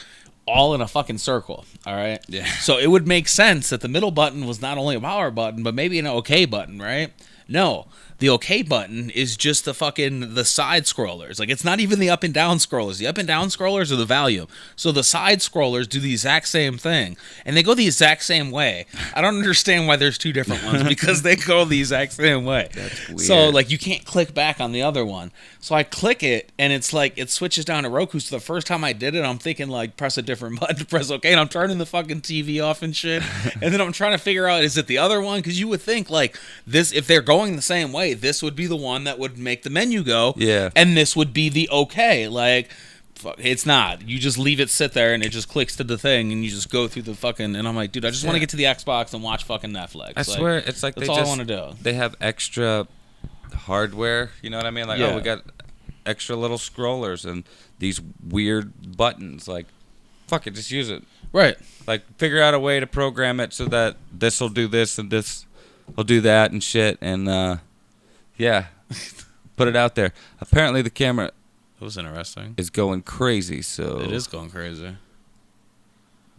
all in a fucking circle. All right. Yeah. So it would make sense that the middle button was not only a power button, but maybe an OK button, right? No. The OK button is just the side scrollers. Like, it's not even the up and down scrollers. The up and down scrollers are the volume. So the side scrollers do the exact same thing. And they go the exact same way. I don't understand why there's two different ones, because they go the exact same way. That's weird. So, like, you can't click back on the other one. So I click it, and it's like, it switches down to Roku. So the first time I did it, I'm thinking, like, press a different button to press OK. And I'm turning the fucking TV off and shit. And then I'm trying to figure out, is it the other one? Because you would think, like, this, if they're going the same way, this would be the one that would make the menu go. Yeah. And this would be the OK. Like, fuck, it's not. You just leave it sit there and it just clicks to the thing and you just go through the fucking. And I'm like, dude, I just want to get to the Xbox and watch fucking Netflix. I swear, it's like that's all I want to do. They have extra hardware. You know what I mean? Like, oh, we got extra little scrollers and these weird buttons. Like, fuck it, just use it. Right. Like, figure out a way to program it so that this will do this and this will do that and shit. And, yeah, put it out there. Apparently the camera It was interesting. is going crazy, so It is going crazy.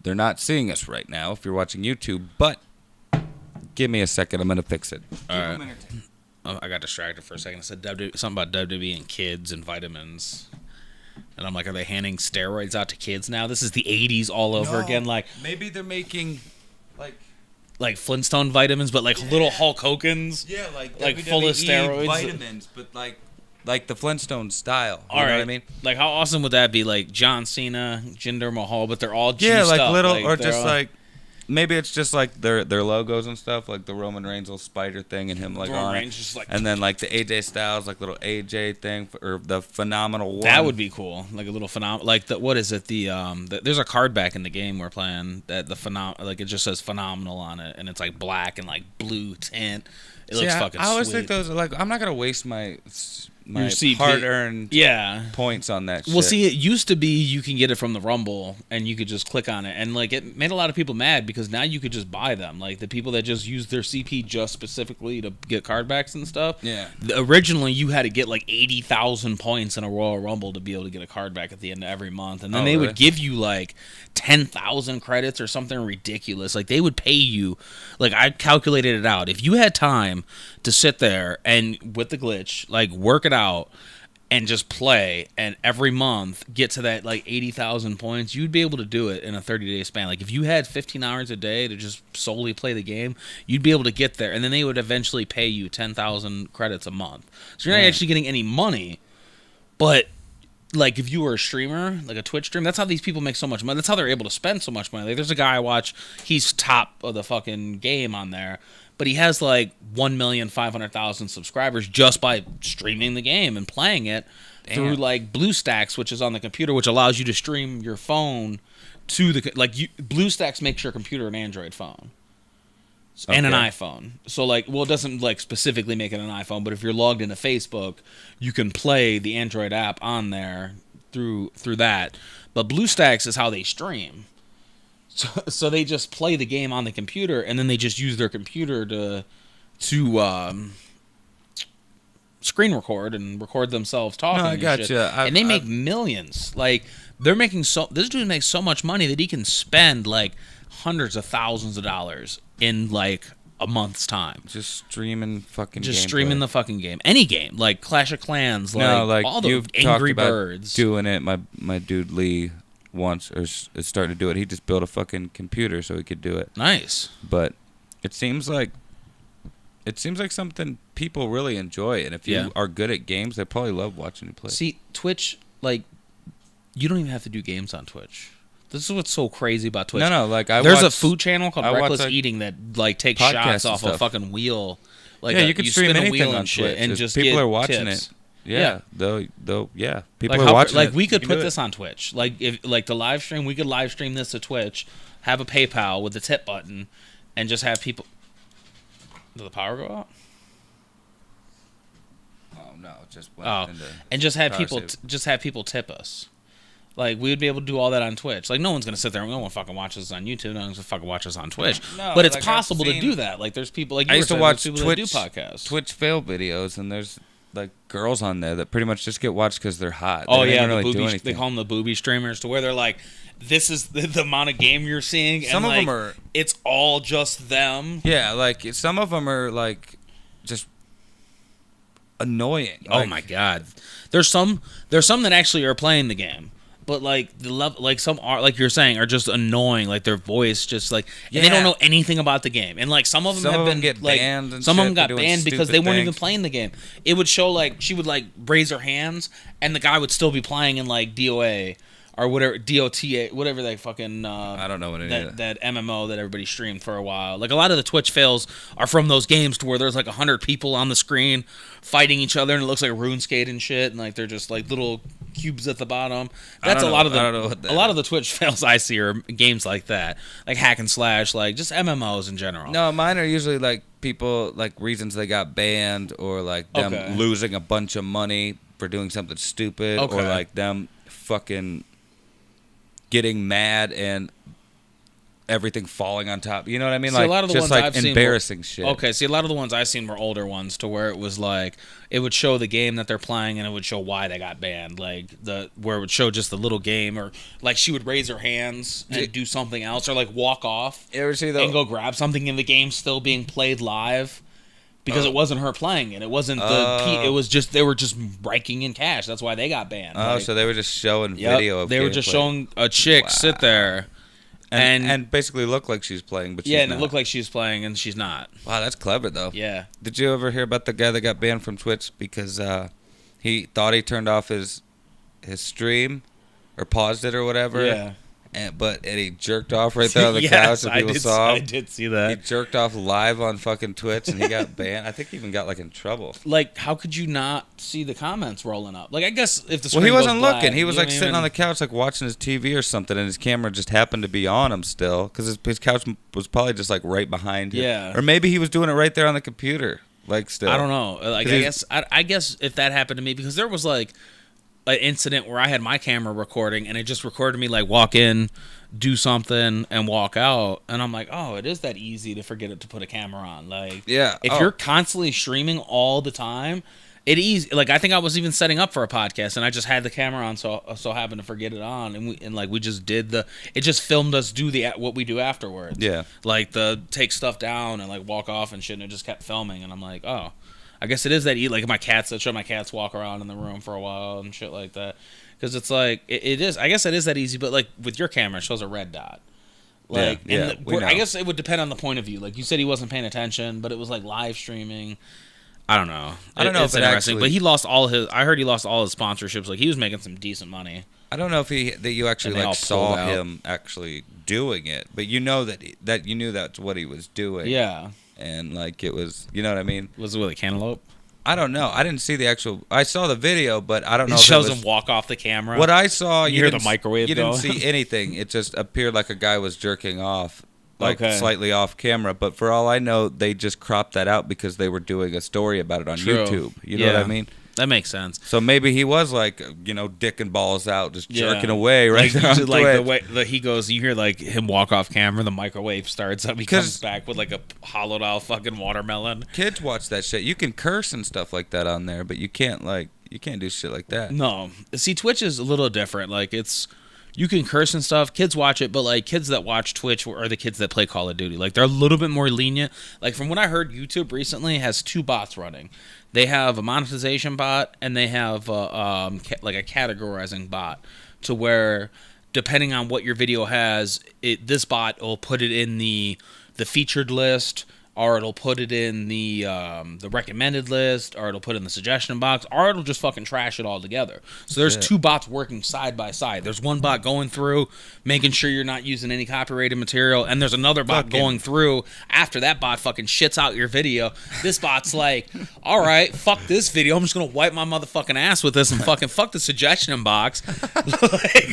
they're not seeing us right now if you're watching YouTube, but give me a second, I'm going to fix it. All right. Oh, I got distracted for a second. I said something about WWE and kids and vitamins. And I'm like, are they handing steroids out to kids now? This is the 80s all over again. Like, maybe they're making like Flintstone vitamins, but like little Hulk Hogan's. Yeah, like full of steroids. vitamins, but like the Flintstone style. You know what I mean? Like, how awesome would that be? Like John Cena, Jinder Mahal, but they're all juiced like up. little, like, or just like maybe it's just like their logos and stuff, like the Roman Reigns little spider thing and him like Roman on Reigns it, just like, and then like the AJ Styles like little AJ thing or the Phenomenal One. That would be cool. Like a little phenomenal. Like the what is it? There's a card back in the game we're playing that like it just says phenomenal on it, and it's like black and like blue tint. It looks fucking. I always sweet. think those are like, I'm not gonna waste my my CP. hard-earned points on that shit. Well, see, it used to be you can get it from the Rumble, and you could just click on it. And, like, it made a lot of people mad because now you could just buy them. Like, the people that just use their CP just specifically to get card backs and stuff. Yeah. Originally, you had to get, like, 80,000 points in a Royal Rumble to be able to get a card back at the end of every month. And then they would give you, like, 10,000 credits or something ridiculous. Like, they would pay you. Like, I calculated it out. If you had time to sit there and, with the glitch, like, work it out and just play and every month get to that like 80,000 points, you'd be able to do it in a 30-day span. Like if you had 15 hours a day to just solely play the game, you'd be able to get there, and then they would eventually pay you 10,000 credits a month. So you're not actually getting any money, but like if you were a streamer, like a Twitch stream, that's how these people make so much money. That's how they're able to spend so much money. Like there's a guy I watch, he's top of the fucking game on there, but he has like 1,500,000 subscribers just by streaming the game and playing it through like BlueStacks, which is on the computer, which allows you to stream your phone to the BlueStacks makes your computer an Android phone and an iPhone. So like, well, it doesn't like specifically make it an iPhone, but if you're logged into Facebook, you can play the Android app on there through that. But BlueStacks is how they stream. So they just play the game on the computer, and then they just use their computer to screen record and record themselves talking. No, I gotcha. And they make millions. Like this dude makes so much money that he can spend like hundreds of thousands of dollars in like a month's time. Just streaming fucking Just gameplay. streaming the fucking game. Any game. Like Clash of Clans, like all the Angry Birds. Doing it. My dude Lee once or is starting to do it. He just built a fucking computer so he could do it. Nice. But it seems like something people really enjoy, and if you are good at games, they probably love watching you play. See, Twitch, like, you don't even have to do games on Twitch. This is what's so crazy about Twitch. No, like there's a food channel called Reckless Eating that like takes shots off a fucking wheel. Like you can stream anything on shit Twitch, and just people get are watching tips. it. Yeah, though, people like are watching. Like it. we could put this on Twitch. Like if like the live stream, we could live stream this to Twitch, have a PayPal with the tip button, and just have people. Did the power go out? Oh no, it just went into and just have people people tip us. Like we would be able to do all that on Twitch. Like no one's gonna sit there. No one fucking watches us on YouTube. No one's gonna fucking watch us on Twitch. No, but it's possible to do that. Like there's people like I used to watch people Twitch that do podcasts. Twitch fail videos, and there's like girls on there that pretty much just get watched because they're hot. They don't really do anything. They call them the booby streamers, to where they're like, this is the amount of game you're seeing. Some and of them are. It's all just them. Yeah, like some of them are like just annoying. Oh my god, there's some that actually are playing the game. But like some are, like you're saying, are just annoying. Like their voice, just like, and they don't know anything about the game. And like some of them have been get like, banned. And some of them got doing banned because they weren't things. even playing the game. It would show like she would like raise her hands, and the guy would still be playing in like DOA or whatever, DOTA, whatever they fucking. I don't know what it is. That MMO that everybody streamed for a while. Like a lot of the Twitch fails are from those games to where there's like 100 people on the screen fighting each other, and it looks like RuneScape and shit, and like they're just like little cubes at the bottom. That's a lot of the Twitch fails I see are games like that, like hack and slash, like just MMOs in general. No, mine are usually like people like reasons they got banned, or like them losing a bunch of money for doing something stupid, or like them fucking getting mad and everything falling on top. You know what I mean? See, like a lot of the just ones like I've embarrassing seen shit. Okay, see, a lot of the ones I've seen were older ones, to where it was like it would show the game that they're playing, and it would show why they got banned. Like where it would show just the little game, or like she would raise her hands and do something else, or like walk off and go grab something, and the game's still being played live. Because it wasn't her playing it. It wasn't it was just, they were just raking in cash. That's why they got banned. Oh, so they were just showing video of they were just showing a chick sit there and basically look like she's playing, but she's not. It looked like she's playing, and she's not. Wow, that's clever though. Yeah. Did you ever hear about the guy that got banned from Twitch because he thought he turned off his stream or paused it or whatever? Yeah. And he jerked off right there on the couch, and people saw him. I did see that. He jerked off live on fucking Twitch, and he got banned. I think he even got like in trouble. Like, how could you not see the comments rolling up? Like, I guess if the he wasn't goes looking. black, He was like sitting on the couch, like watching his TV or something, and his camera just happened to be on him still, because his couch was probably just like right behind him. Yeah. Or maybe he was doing it right there on the computer. Like, still, I don't know. Like, I guess if that happened to me, because there was like an incident where I had my camera recording and it just recorded me like walk in, do something, and walk out, and I'm like, oh, it is that easy to forget it to put a camera on. Like, yeah, if you're constantly streaming all the time, it easy. Like, I think I was even setting up for a podcast and I just had the camera on, so happened to forget it on, and we just did it just filmed us do what we do afterwards. Yeah, like the take stuff down and like walk off and shit, and it just kept filming, and I'm like, oh, I guess it is that easy. Like I show my cats walk around in the room for a while and shit like that, because it's like it is. I guess it is that easy, but like with your camera, it shows a red dot. Like, I guess it would depend on the point of view. Like you said, he wasn't paying attention, but it was like live streaming. I don't know. I don't know if it interesting, actually, but he lost all his. I heard he lost all his sponsorships. Like he was making some decent money. I don't know if you actually like saw him actually doing it, but you know that you knew that's what he was doing. Yeah. And like it was, you know what I mean? Was it with a cantaloupe? I don't know. I didn't see the actual. I saw the video, but I don't know. It shows him walk off the camera. What I saw, you hear the microwave. You didn't see anything. It just appeared like a guy was jerking off. Like slightly off camera, but for all I know, they just cropped that out because they were doing a story about it on YouTube. You know what I mean? That makes sense. So maybe he was like, dick and balls out, just jerking away right there. Like the way he goes, you hear like him walk off camera, the microwave starts up, he comes back with like a hollowed out fucking watermelon. Kids watch that shit. You can curse and stuff like that on there, but you can't do shit like that. No, see, Twitch is a little different. Like you can curse and stuff. Kids watch it, but like kids that watch Twitch are the kids that play Call of Duty. Like they're a little bit more lenient. Like from what I heard, YouTube recently has 2 bots running. They have a monetization bot and they have like a categorizing bot, to where depending on what your video has, this bot will put it in the featured list, or it'll put it in the recommended list, or it'll put it in the suggestion box, or it'll just fucking trash it all together. So there's 2 bots working side by side. There's one bot going through, making sure you're not using any copyrighted material, and there's another bot going through after that bot fucking shits out your video. This bot's like, all right, fuck this video. I'm just going to wipe my motherfucking ass with this and fucking fuck the suggestion box.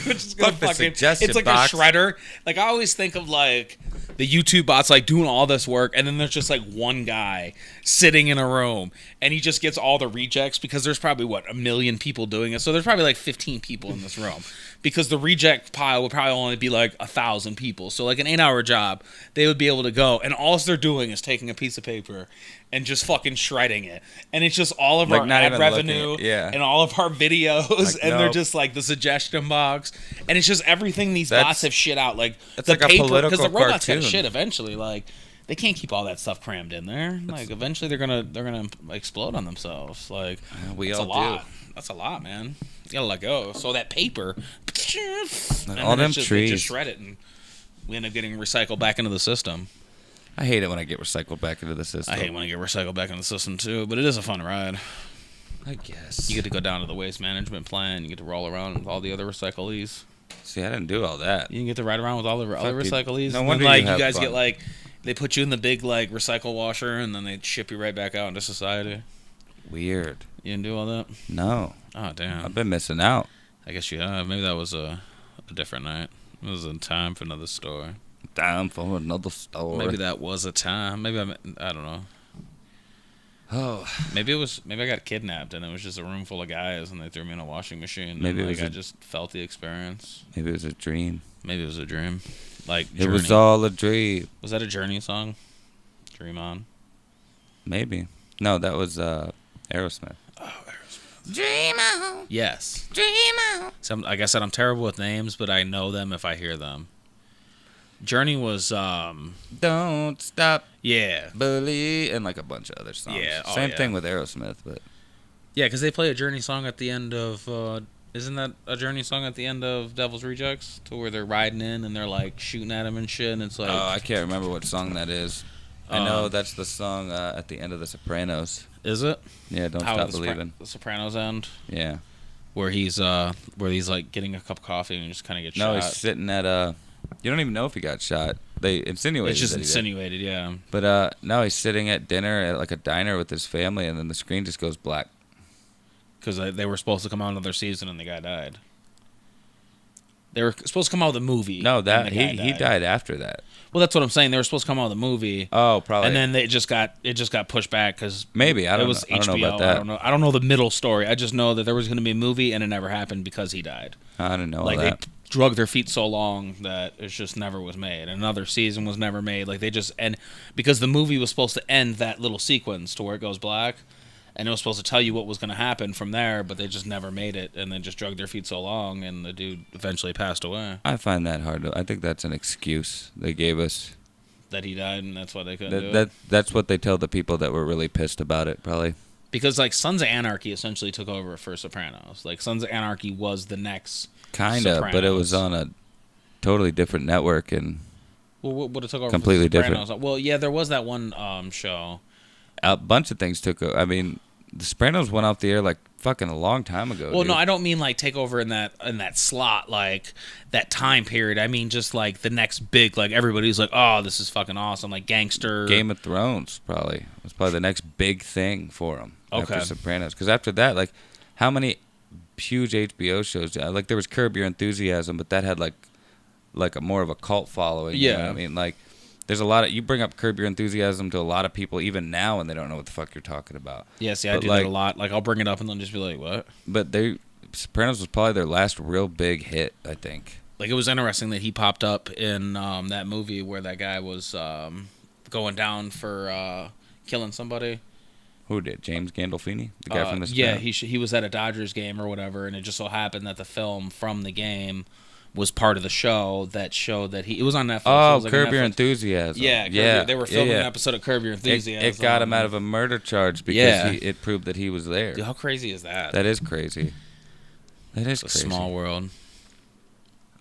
Which is gonna it's like a shredder. Like I always think of like the YouTube bot's like doing all this work, and then there's just like one guy sitting in a room, and he just gets all the rejects, because there's probably 1 million people doing it, so there's probably like 15 people in this room, because the reject pile would probably only be like 1,000 people. So like an 8-hour job, they would be able to go, and all they're doing is taking a piece of paper and just fucking shredding it, and it's just all of like our ad revenue and all of our videos, like, and they're just like the suggestion box, and it's just everything these bots have shit out, like it's the like paper, a political because the robots cartoon. got shit eventually. Like they can't keep all that stuff crammed in there. Like eventually they're gonna explode on themselves. Like we all do. That's a lot, man. You gotta let go. So that paper, and all them trees, they just shred it, and we end up getting recycled back into the system. I hate it when I get recycled back into the system. I hate when I get recycled back into the system too, but it is a fun ride. I guess. You get to go down to the waste management plant. You get to roll around with all the other recyclees. See, I didn't do all that. You can get to ride around with all the other recyclees. No wonder like you guys fun. Get like, they put you in the big like recycle washer, and then they ship you right back out into society. Weird. You didn't do all that? No. Oh damn. I've been missing out. I guess you have. Maybe that was a different night. It was a time for another story. Time for another story. Maybe that was a time. Maybe I don't know. Oh. Maybe I got kidnapped and it was just a room full of guys and they threw me in a washing machine. Maybe and, I just felt the experience. Maybe it was a dream. Maybe it was a dream. Like Journey. It was all a dream. Was that a Journey song? Dream On. Maybe. No, that was Aerosmith. Oh, Aerosmith. Dream on. Yes. Dream on. So like I said, I'm terrible with names, but I know them if I hear them. Journey was Don't Stop. Yeah. Believe, and like a bunch of other songs. Yeah. Same thing with Aerosmith, but yeah, because they play a Journey song at the end of isn't that a Journey song at the end of Devil's Rejects, to where they're riding in and they're like shooting at him and shit, and it's like, oh, I can't remember what song that is. I know that's the song at the end of The Sopranos. Is it? Yeah, Don't Stop Believing. The Sopranos end. Yeah. Where he's like getting a cup of coffee and just kind of gets shot. No, he's sitting at you don't even know if he got shot. They insinuated. It's just insinuated, yeah. But no, he's sitting at dinner at like a diner with his family, and then the screen just goes black. Because they were supposed to come out another season, and the guy died. They were supposed to come out with a movie. No, that he died after that. Well, that's what I'm saying. They were supposed to come out with a movie. Oh, probably. And then it just got pushed back because maybe I don't know. HBO. I don't know about that. I don't know the middle story. I just know that there was going to be a movie and it never happened because he died. I didn't know like that. They drug their feet so long that it just never was made. Another season was never made. Like they just because the movie was supposed to end that little sequence to where it goes black. And it was supposed to tell you what was going to happen from there, but they just never made it, and then just dragged their feet so long, and the dude eventually passed away. I find that hard. I think that's an excuse they gave us. That he died, and that's why they couldn't do it? That's what they tell the people that were really pissed about it, probably. Because, like, Sons of Anarchy essentially took over for Sopranos. Like, Sons of Anarchy was the next Kind of, but it was on a totally different network, and well, what it took over completely for Sopranos? different. Well, yeah, there was that one show. A bunch of things took over. I mean, The Sopranos went off the air like fucking a long time ago. Well, dude. no, I don't mean like take over in that slot, like that time period. I mean just like the next big, like everybody's like, oh, this is fucking awesome, like gangster. Game of Thrones probably was probably the next big thing for them. Okay. After Sopranos, because after that, like, how many huge HBO shows? Like there was Curb Your Enthusiasm, but that had like a more of a cult following. Yeah, you know what I mean, like. There's a lot of you bring up Curb Your Enthusiasm to a lot of people even now, and they don't know what the fuck you're talking about. Yeah, see, I do that a lot. Like I'll bring it up and they'll just be like, "What?" But Sopranos was probably their last real big hit, I think. Like it was interesting that he popped up in that movie where that guy was going down for killing somebody. Who did? James Gandolfini, the guy from the Sopranos? Yeah, he was at a Dodgers game or whatever, and it just so happened that the film from the game was part of the show that showed that it was on Netflix. Oh, like Curb Your Enthusiasm. Yeah, they were filming an episode of Curb Your Enthusiasm. It got him out of a murder charge because it proved that he was there. Dude, how crazy is that? That is crazy. It's crazy. A small world.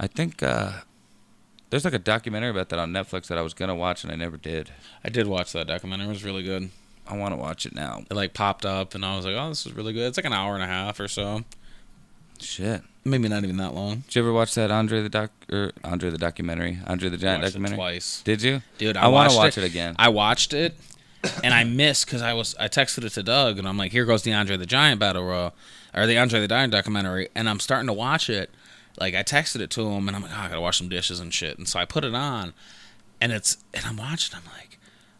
I think there's like a documentary about that on Netflix that I was gonna watch and I never did. I did watch that documentary. It was really good. I want to watch it now. It like popped up and I was like, oh, this is really good. It's like an hour and a half or so. Shit. Maybe not even that long. Did you ever watch that Andre the Giant documentary? It twice. Did you? Dude, I want to watch it again. I watched it, and I missed because I texted it to Doug, and I'm like, here goes the Andre the Giant battle royal, or the Andre the Giant documentary, and I'm starting to watch it. Like I texted it to him, and I'm like, oh, I gotta wash some dishes and shit, and so I put it on, and I'm watching. I'm like,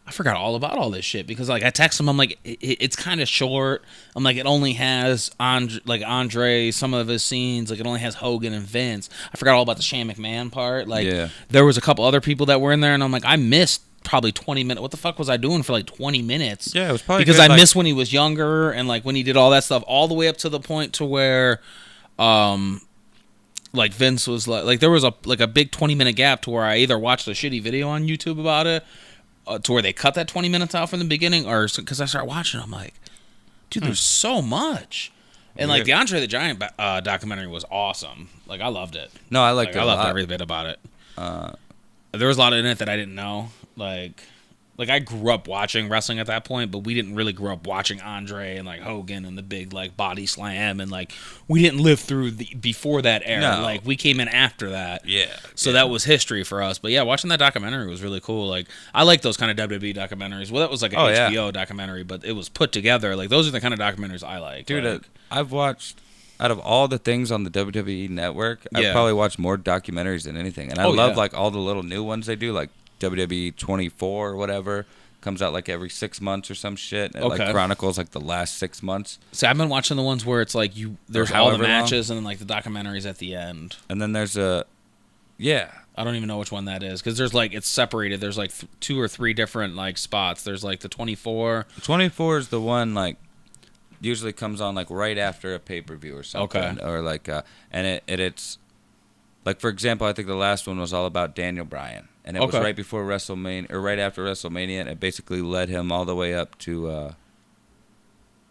I forgot all about all this shit because like I text him, I'm like, it's kind of short. I'm like, it only has Andre, some of his scenes, like it only has Hogan and Vince. I forgot all about the Shane McMahon part. Like there was a couple other people that were in there, and I'm like, I missed probably 20 minutes. What the fuck was I doing for like 20 minutes? Yeah, it was probably because I missed when he was younger and like when he did all that stuff, all the way up to the point to where, like Vince was like there was a big 20-minute gap to where I either watched a shitty video on YouTube about it. To where they cut that 20 minutes out from the beginning, or because I started watching, I'm like, dude, there's so much, and like the Andre the Giant documentary was awesome. Like I loved it. No, I liked it. I loved every bit about it. There was a lot in it that I didn't know. Like I grew up watching wrestling at that point, but we didn't really grow up watching Andre and like Hogan and the big like body slam, and like we didn't live through before that era. No. Like we came in after that. Yeah. So that was history for us. But yeah, watching that documentary was really cool. Like I like those kind of WWE documentaries. Well, that was like an HBO documentary, but it was put together. Like those are the kind of documentaries I like. Dude, I've watched out of all the things on the WWE network, I've probably watched more documentaries than anything. And I love like all the little new ones they do, like WWE 24 or whatever. Comes out like every 6 months or some shit. It like chronicles like the last 6 months. See, I've been watching the ones where it's like there's all the matches and then like the documentaries at the end. And then there's I don't even know which one that is because there's like it's separated. There's like 2 or 3 different like spots. There's like the 24. 24 is the one like usually comes on like right after a pay-per-view or something. Okay. Or like and it's like, for example, I think the last one was all about Daniel Bryan. And it was right before WrestleMania, or right after WrestleMania, and it basically led him all the way up to,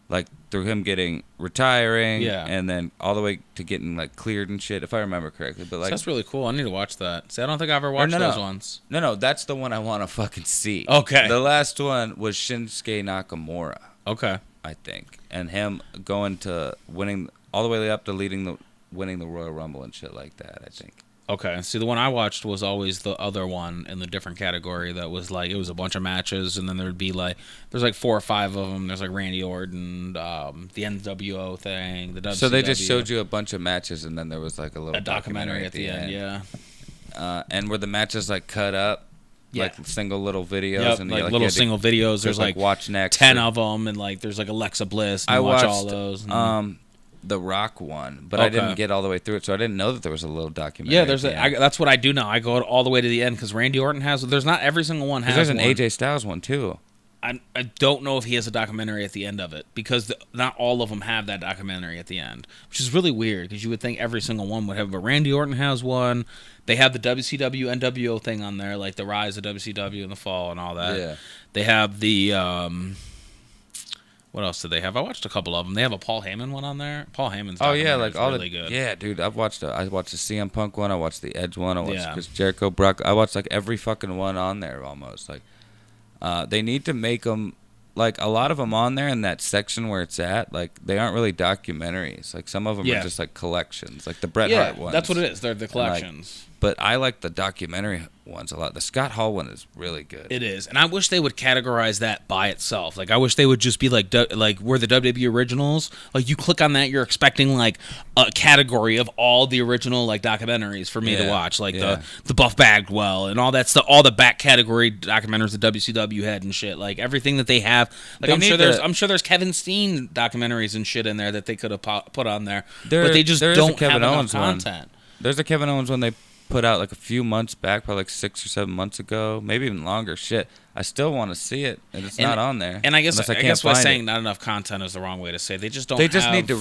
like, through him retiring, and then all the way to getting, like, cleared and shit, if I remember correctly. But like, that's really cool. I need to watch that. See, I don't think I ever watched those ones. No, that's the one I want to fucking see. Okay. The last one was Shinsuke Nakamura. Okay. I think. And him going to winning, all the way up to winning the Royal Rumble and shit like that, I think. Okay, see, the one I watched was always the other one in the different category that was like, it was a bunch of matches, and then there'd be like, there's like 4 or 5 of them. There's like Randy Orton, the NWO thing, the WCW. So they just showed you a bunch of matches, and then there was like a little documentary at the end. Yeah. And were the matches like cut up? Yeah. Like single little videos? Yep, and like little single videos. There's like watch next 10 of them, and like there's like Alexa Bliss, and I watch watched all those. And, the Rock one, but I didn't get all the way through it, so I didn't know that there was a little documentary. Yeah, that's what I do now. I go all the way to the end because Randy Orton has. There's not every single one has. There's an one. AJ Styles one too. I don't know if he has a documentary at the end of it because not all of them have that documentary at the end, which is really weird because you would think every single one would have. But Randy Orton has one. They have the WCW NWO thing on there, like the rise of WCW and the fall and all that. Yeah. They have the. What else do they have? I watched a couple of them. They have a Paul Heyman one on there. Paul Heyman's documentary is really good. Yeah, dude, I watched the CM Punk one. I watched the Edge one. I watched Chris Jericho, Brock. I watched like every fucking one on there almost. Like, they need to make them like a lot of them on there in that section where it's at. Like, they aren't really documentaries. Like, some of them are just like collections, like the Bret Hart ones. That's what it is. They're the collections. But I like the documentary ones a lot. The Scott Hall one is really good. It is, and I wish they would categorize that by itself. Like, I wish they would just be like we're the WWE originals. Like, you click on that, you're expecting like a category of all the original like documentaries for me to watch, like the Buff Bagwell and all that stuff, all the back category documentaries the WCW had and shit. Like everything that they have. Like, I'm sure there's Kevin Steen documentaries and shit in there that they could have put on there, but they just don't have enough content. There's a Kevin Owens one they put out like a few months back, probably like 6 or 7 months ago, maybe even longer. Shit, I still want to see it, and it's not on there. And I guess by saying not enough content is the wrong way to say. They just don't. They just need to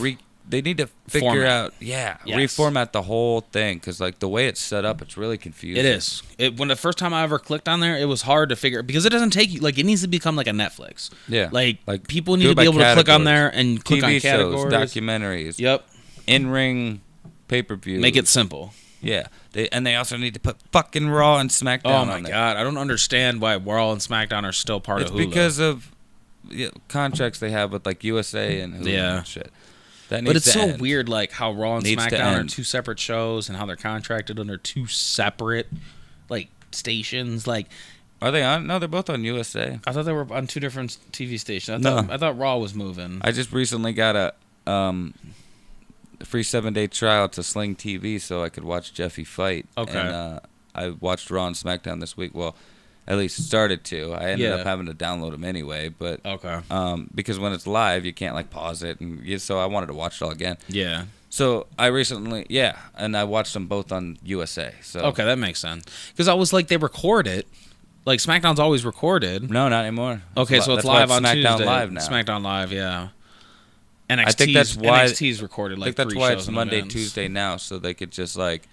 They need to figure out, reformat the whole thing because like the way it's set up, it's really confusing. It is. When the first time I ever clicked on there, it was hard to figure because it doesn't take you like it needs to become like a Netflix. Yeah, like people need to be able to click on there and click on TV categories, shows, documentaries. Yep, in-ring pay-per-view. Make it simple. Yeah, they also need to put fucking Raw and SmackDown on there. Oh my god, I don't understand why Raw and SmackDown are still part of Hulu. It's because of contracts they have with like USA and Hulu and shit. But it's so weird, like how Raw and SmackDown are 2 separate shows and how they're contracted under 2 separate like stations. Like, are they on? No, they're both on USA. I thought they were on 2 different TV stations. I thought Raw was moving. I just recently got a free 7-day trial to Sling TV so I could watch Jeffy fight. Okay. And I watched Raw and SmackDown this week. Well, at least started to. I ended up having to download them anyway, but because when it's live, you can't like pause it, and so I wanted to watch it all again. Yeah. So I recently, and I watched them both on USA. So okay, that makes sense. Because I was like, they record it. Like SmackDown's always recorded. No, not anymore. Okay, so it's live on SmackDown Tuesday. Live now. SmackDown Live, yeah. I think that's why NXT's recorded like 3 shows. I think that's why it's Monday, events. Tuesday now, so they could just like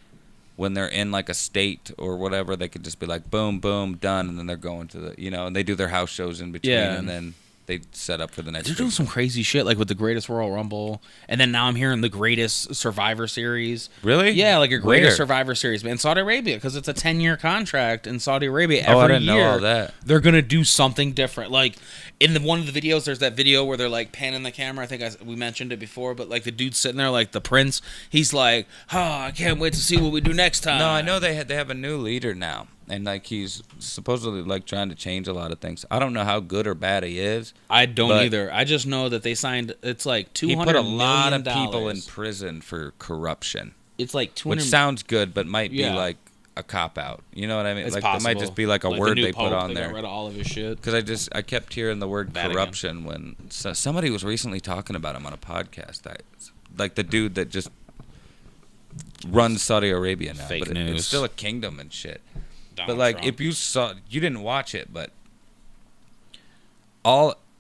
when they're in like a state or whatever, they could just be like boom, boom, done, and then they're going to the and they do their house shows in between, and then they set up for the next. They're doing some crazy shit like with the Greatest Royal Rumble, and then now I'm hearing the Greatest Survivor Series. Really? Yeah, like a Greatest Survivor Series, but in Saudi Arabia because it's a 10-year contract in Saudi Arabia. Every I didn't year, know all that. They're gonna do something different. Like in one of the videos, there's that video where they're like panning the camera. I think we mentioned it before, but like the dude's sitting there, like the prince. He's like, I can't wait to see what we do next time. No, I know they have a new leader now. And like he's supposedly like trying to change a lot of things. I don't know how good or bad he is. I don't either. I just know that they signed. It's like $200 million. He put a lot of people in prison for corruption. It's like $200. Which sounds good, but might be like a cop out. You know what I mean? It's like possible. it might just be like a word they put on there. Got rid of all of his shit. Because I kept hearing the word corruption when somebody was recently talking about him on a podcast. Like the dude that just runs Saudi Arabia now. Fake but news. It's still a kingdom and shit. Donald but like Trump. if you didn't watch it, but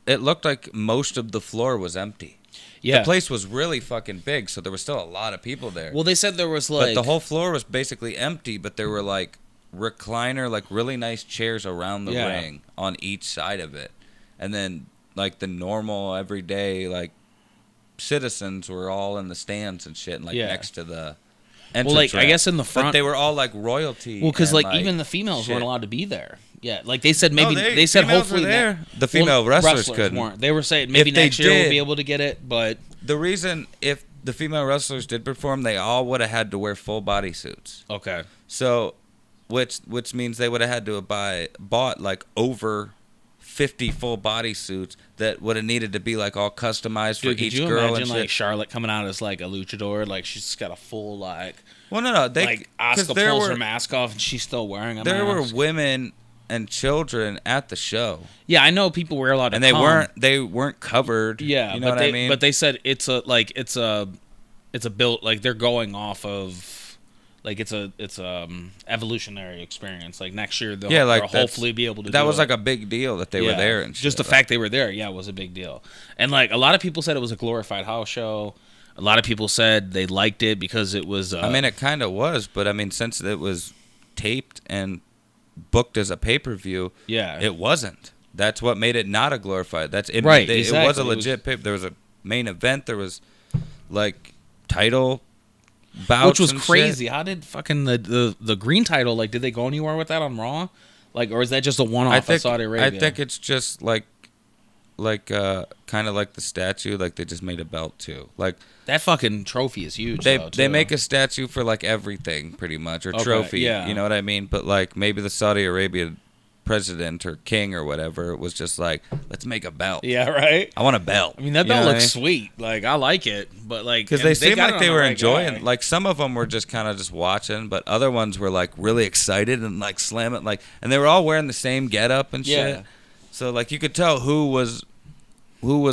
it looked like most of the floor was empty. Yeah. The place was really fucking big, so there was still a lot of people there. Well, they said there was like... But the whole floor was basically empty, but there were like recliner, like really nice chairs around the ring on each side of it. And then like the normal everyday like citizens were all in the stands and shit and like next to the entrance well, like ramp. I guess in the front... But they were all like royalty. Well, because like even the females weren't allowed to be there. Yeah, like they said maybe... No, they said hopefully... Were there. The female wrestlers couldn't. Weren't. They were saying maybe next year we'll be able to get it, but... The reason if the female wrestlers did perform, they all would have had to wear full body suits. Okay. So, which means they would have had to have bought like over 50 full body suits that would have needed to be like all customized for each girl. Could you imagine and like shit. Charlotte coming out as like a luchador, like she's got a full like. Well, no, like Asuka pulls her mask off and she's still wearing a mask. There were women and children at the show. Yeah, I know people were allowed to and come. they weren't covered. Yeah, you know what I mean. But they said it's a built like they're going off of like it's a evolutionary experience. Like next year they'll hopefully be able to. That was like a big deal that they were there and shit. Just the fact they were there, was a big deal. And like a lot of people said it was a glorified house show. A lot of people said they liked it because it was. I mean, it kind of was, but I mean, since it was taped and booked as a pay-per-view, it wasn't. That's what made it not a glorified. Right. Exactly. It was a legit pay. There was a main event. There was like title bouts, which was crazy. Shit. How did fucking the green title, like, did they go anywhere with that on Raw? Like, or is that just a one-off at Saudi Arabia? I think it's just like kind of like the statue, like they just made a belt too. Like that fucking trophy is huge. They make a statue for like everything pretty much, or trophy. Yeah. You know what I mean? But like maybe the Saudi Arabia president or king or whatever was just like, let's make a belt. Yeah, right. I want a belt. I mean, that belt looks sweet. Like I like it, but like because they seemed like they were enjoying. Like some of them were just kind of just watching, but other ones were like really excited and like slamming, like, and they were all wearing the same getup and shit. So like you could tell who was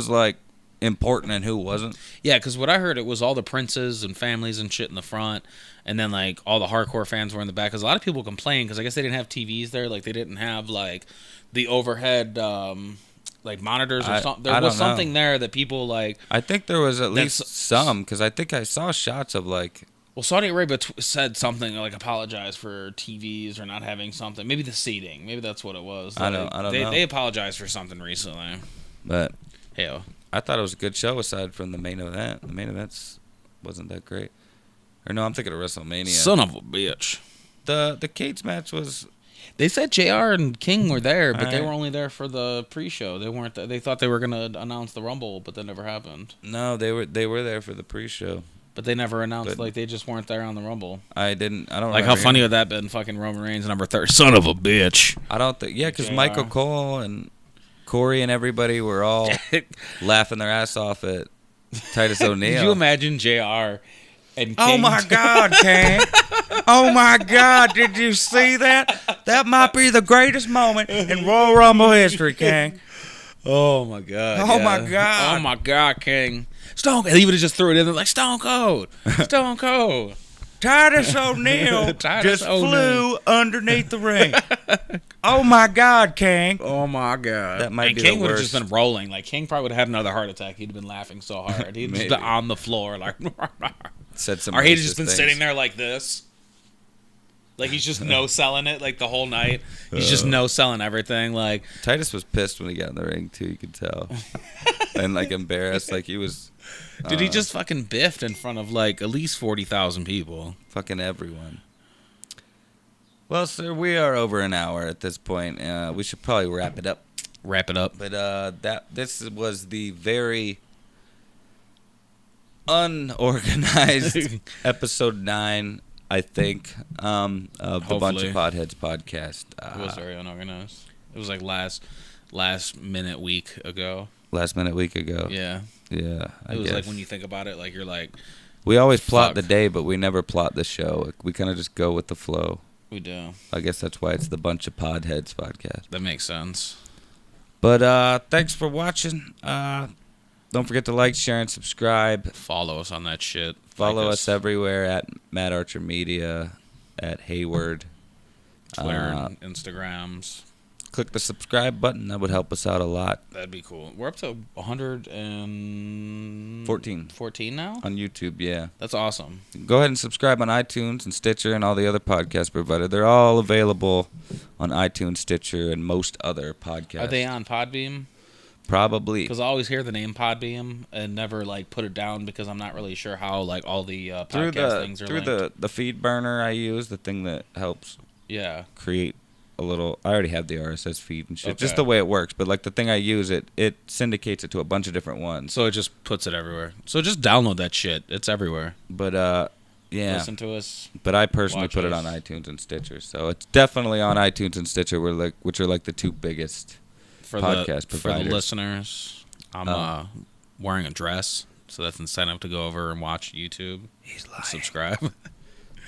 like important and who wasn't. Yeah, because what I heard, it was all the princes and families and shit in the front, and then like all the hardcore fans were in the back. Because a lot of people complained because I guess they didn't have TVs there, like they didn't have like the overhead like monitors or something. There was something there that people like. I think there was at least some, because I think I saw shots of like. Well, Saudi Arabia said something like apologize for TVs or not having something. Maybe the seating. Maybe that's what it was. I don't know. They apologized for something recently. But hey, I thought it was a good show aside from the main event. The main event wasn't that great. Or no, I'm thinking of WrestleMania. Son of a bitch. The cage match was. They said JR and King were there, but they were only there for the pre-show. They weren't. They thought they were gonna announce the Rumble, but that never happened. No, they were there for the pre-show. But they never announced, like, they just weren't there on the Rumble. I don't like, how funny would that been? Fucking Roman Reigns, number 30. Son of a bitch. I don't think, because Michael Cole and Corey and everybody were all laughing their ass off at Titus O'Neil. Did you imagine JR and King? Oh, my God, King. Oh, my God, did you see that? That might be the greatest moment in Royal Rumble history, King. Oh, my God. Oh, my God. Oh, my God, King. Stone Cold. He would have just threw it in there like Stone Cold. Stone Cold. Titus O'Neil flew underneath the ring. Oh my God, King. Oh my God. That might and be King the would have worst. just been rolling. Like King probably would have had another heart attack. He'd have been laughing so hard. He'd just been on the floor like. Said some. Or he'd just been sitting there like this. Like he's just no-selling it like the whole night. He's just no-selling everything. Like Titus was pissed when he got in the ring too. You could tell, and like embarrassed. Like he was. Dude, he just fucking biffed in front of like at least 40,000 people. Fucking everyone. Well, sir, we are over an hour at this point. We should probably wrap it up. But this was the very unorganized episode 9. I think, of the Buncha Podheads podcast. It was very unorganized. It was like last week ago. Yeah. Yeah. It was like when you think about it, like you're like. We always plot the day, but we never plot the show. We kind of just go with the flow. We do. I guess that's why it's the Buncha Podheads podcast. That makes sense. But thanks for watching. Don't forget to like, share, and subscribe. Follow us on that shit. Follow us everywhere at Matt Archer Media, at Heyweard. Twitter and Instagrams. Click the subscribe button. That would help us out a lot. That'd be cool. We're up to 114 now? On YouTube, yeah. That's awesome. Go ahead and subscribe on iTunes and Stitcher and all the other podcast providers. They're all available on iTunes, Stitcher, and most other podcasts. Are they on Podbeam? Probably. Because I always hear the name Podbeam and never like put it down because I'm not really sure how like all the podcast things are through linked. the feed burner I use, the thing that helps create a little. I already have the RSS feed and shit. Okay. Just the way it works. But like the thing I use, it syndicates it to a bunch of different ones. So it just puts it everywhere. So just download that shit. It's everywhere. But yeah. Listen to us. But I personally Watch put it us. on iTunes and Stitcher. So it's definitely on iTunes and Stitcher, which are like the two biggest podcast providers. For the listeners, I'm wearing a dress, so that's incentive to go over and watch YouTube. He's lying. Subscribe.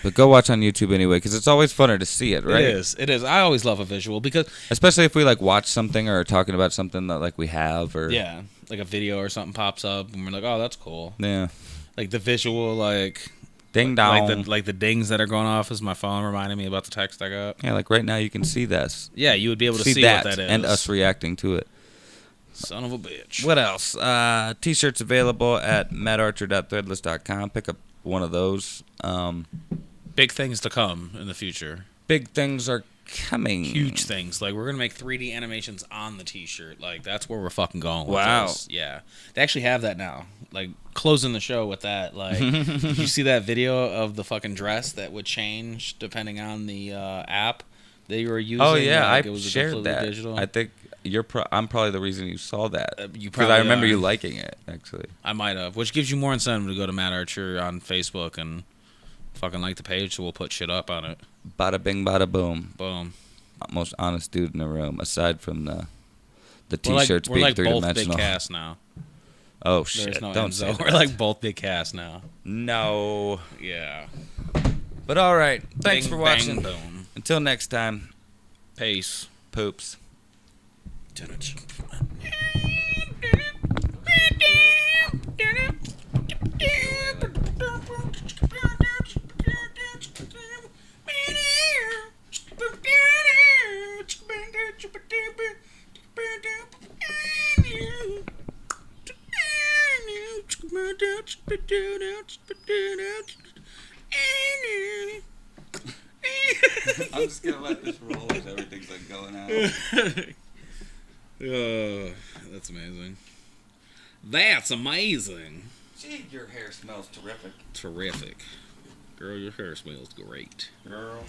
But go watch on YouTube anyway, because it's always funner to see it, right? It is. It is. I always love a visual because, especially if we like watch something or are talking about something that like we have or yeah, like a video or something pops up and we're like, oh, that's cool. Yeah. Like the visual, like ding dong, like the dings that are going off as my phone reminding me about the text I got. Yeah, like right now you can see this. Yeah, you would be able to see that, what that is. And us reacting to it. Son of a bitch. What else? T-shirts available at mattarcher.threadless.com. Pick up one of those. Big things to come in the future. Big things are coming. Huge things. Like, we're going to make 3D animations on the T-shirt. Like, that's where we're fucking going with wow. this. Yeah. They actually have that now. Like, closing the show with that. Like, did you see that video of the fucking dress that would change depending on the app that you were using? Oh, yeah. Like, I it was shared that. Digital? I think I'm probably the reason you saw that. Because I remember you liking it, actually. I might have. Which gives you more incentive to go to Matt Archer on Facebook and fucking like the page, so we'll put shit up on it. Bada bing, bada boom. Boom. Most honest dude in the room, aside from the We're T-shirts being like both three-dimensional. big cast now. Oh, shit. There's no Don't Enzo. say that. We're like both big cast now. No. Yeah. But all right. Thanks Bing, for watching. bang, boom. Until next time. Peace. Poops. I'm just gonna let this roll as everything's like going out. Oh, that's amazing. That's amazing. Gee, your hair smells terrific. Terrific. Girl, your hair smells great. Girl.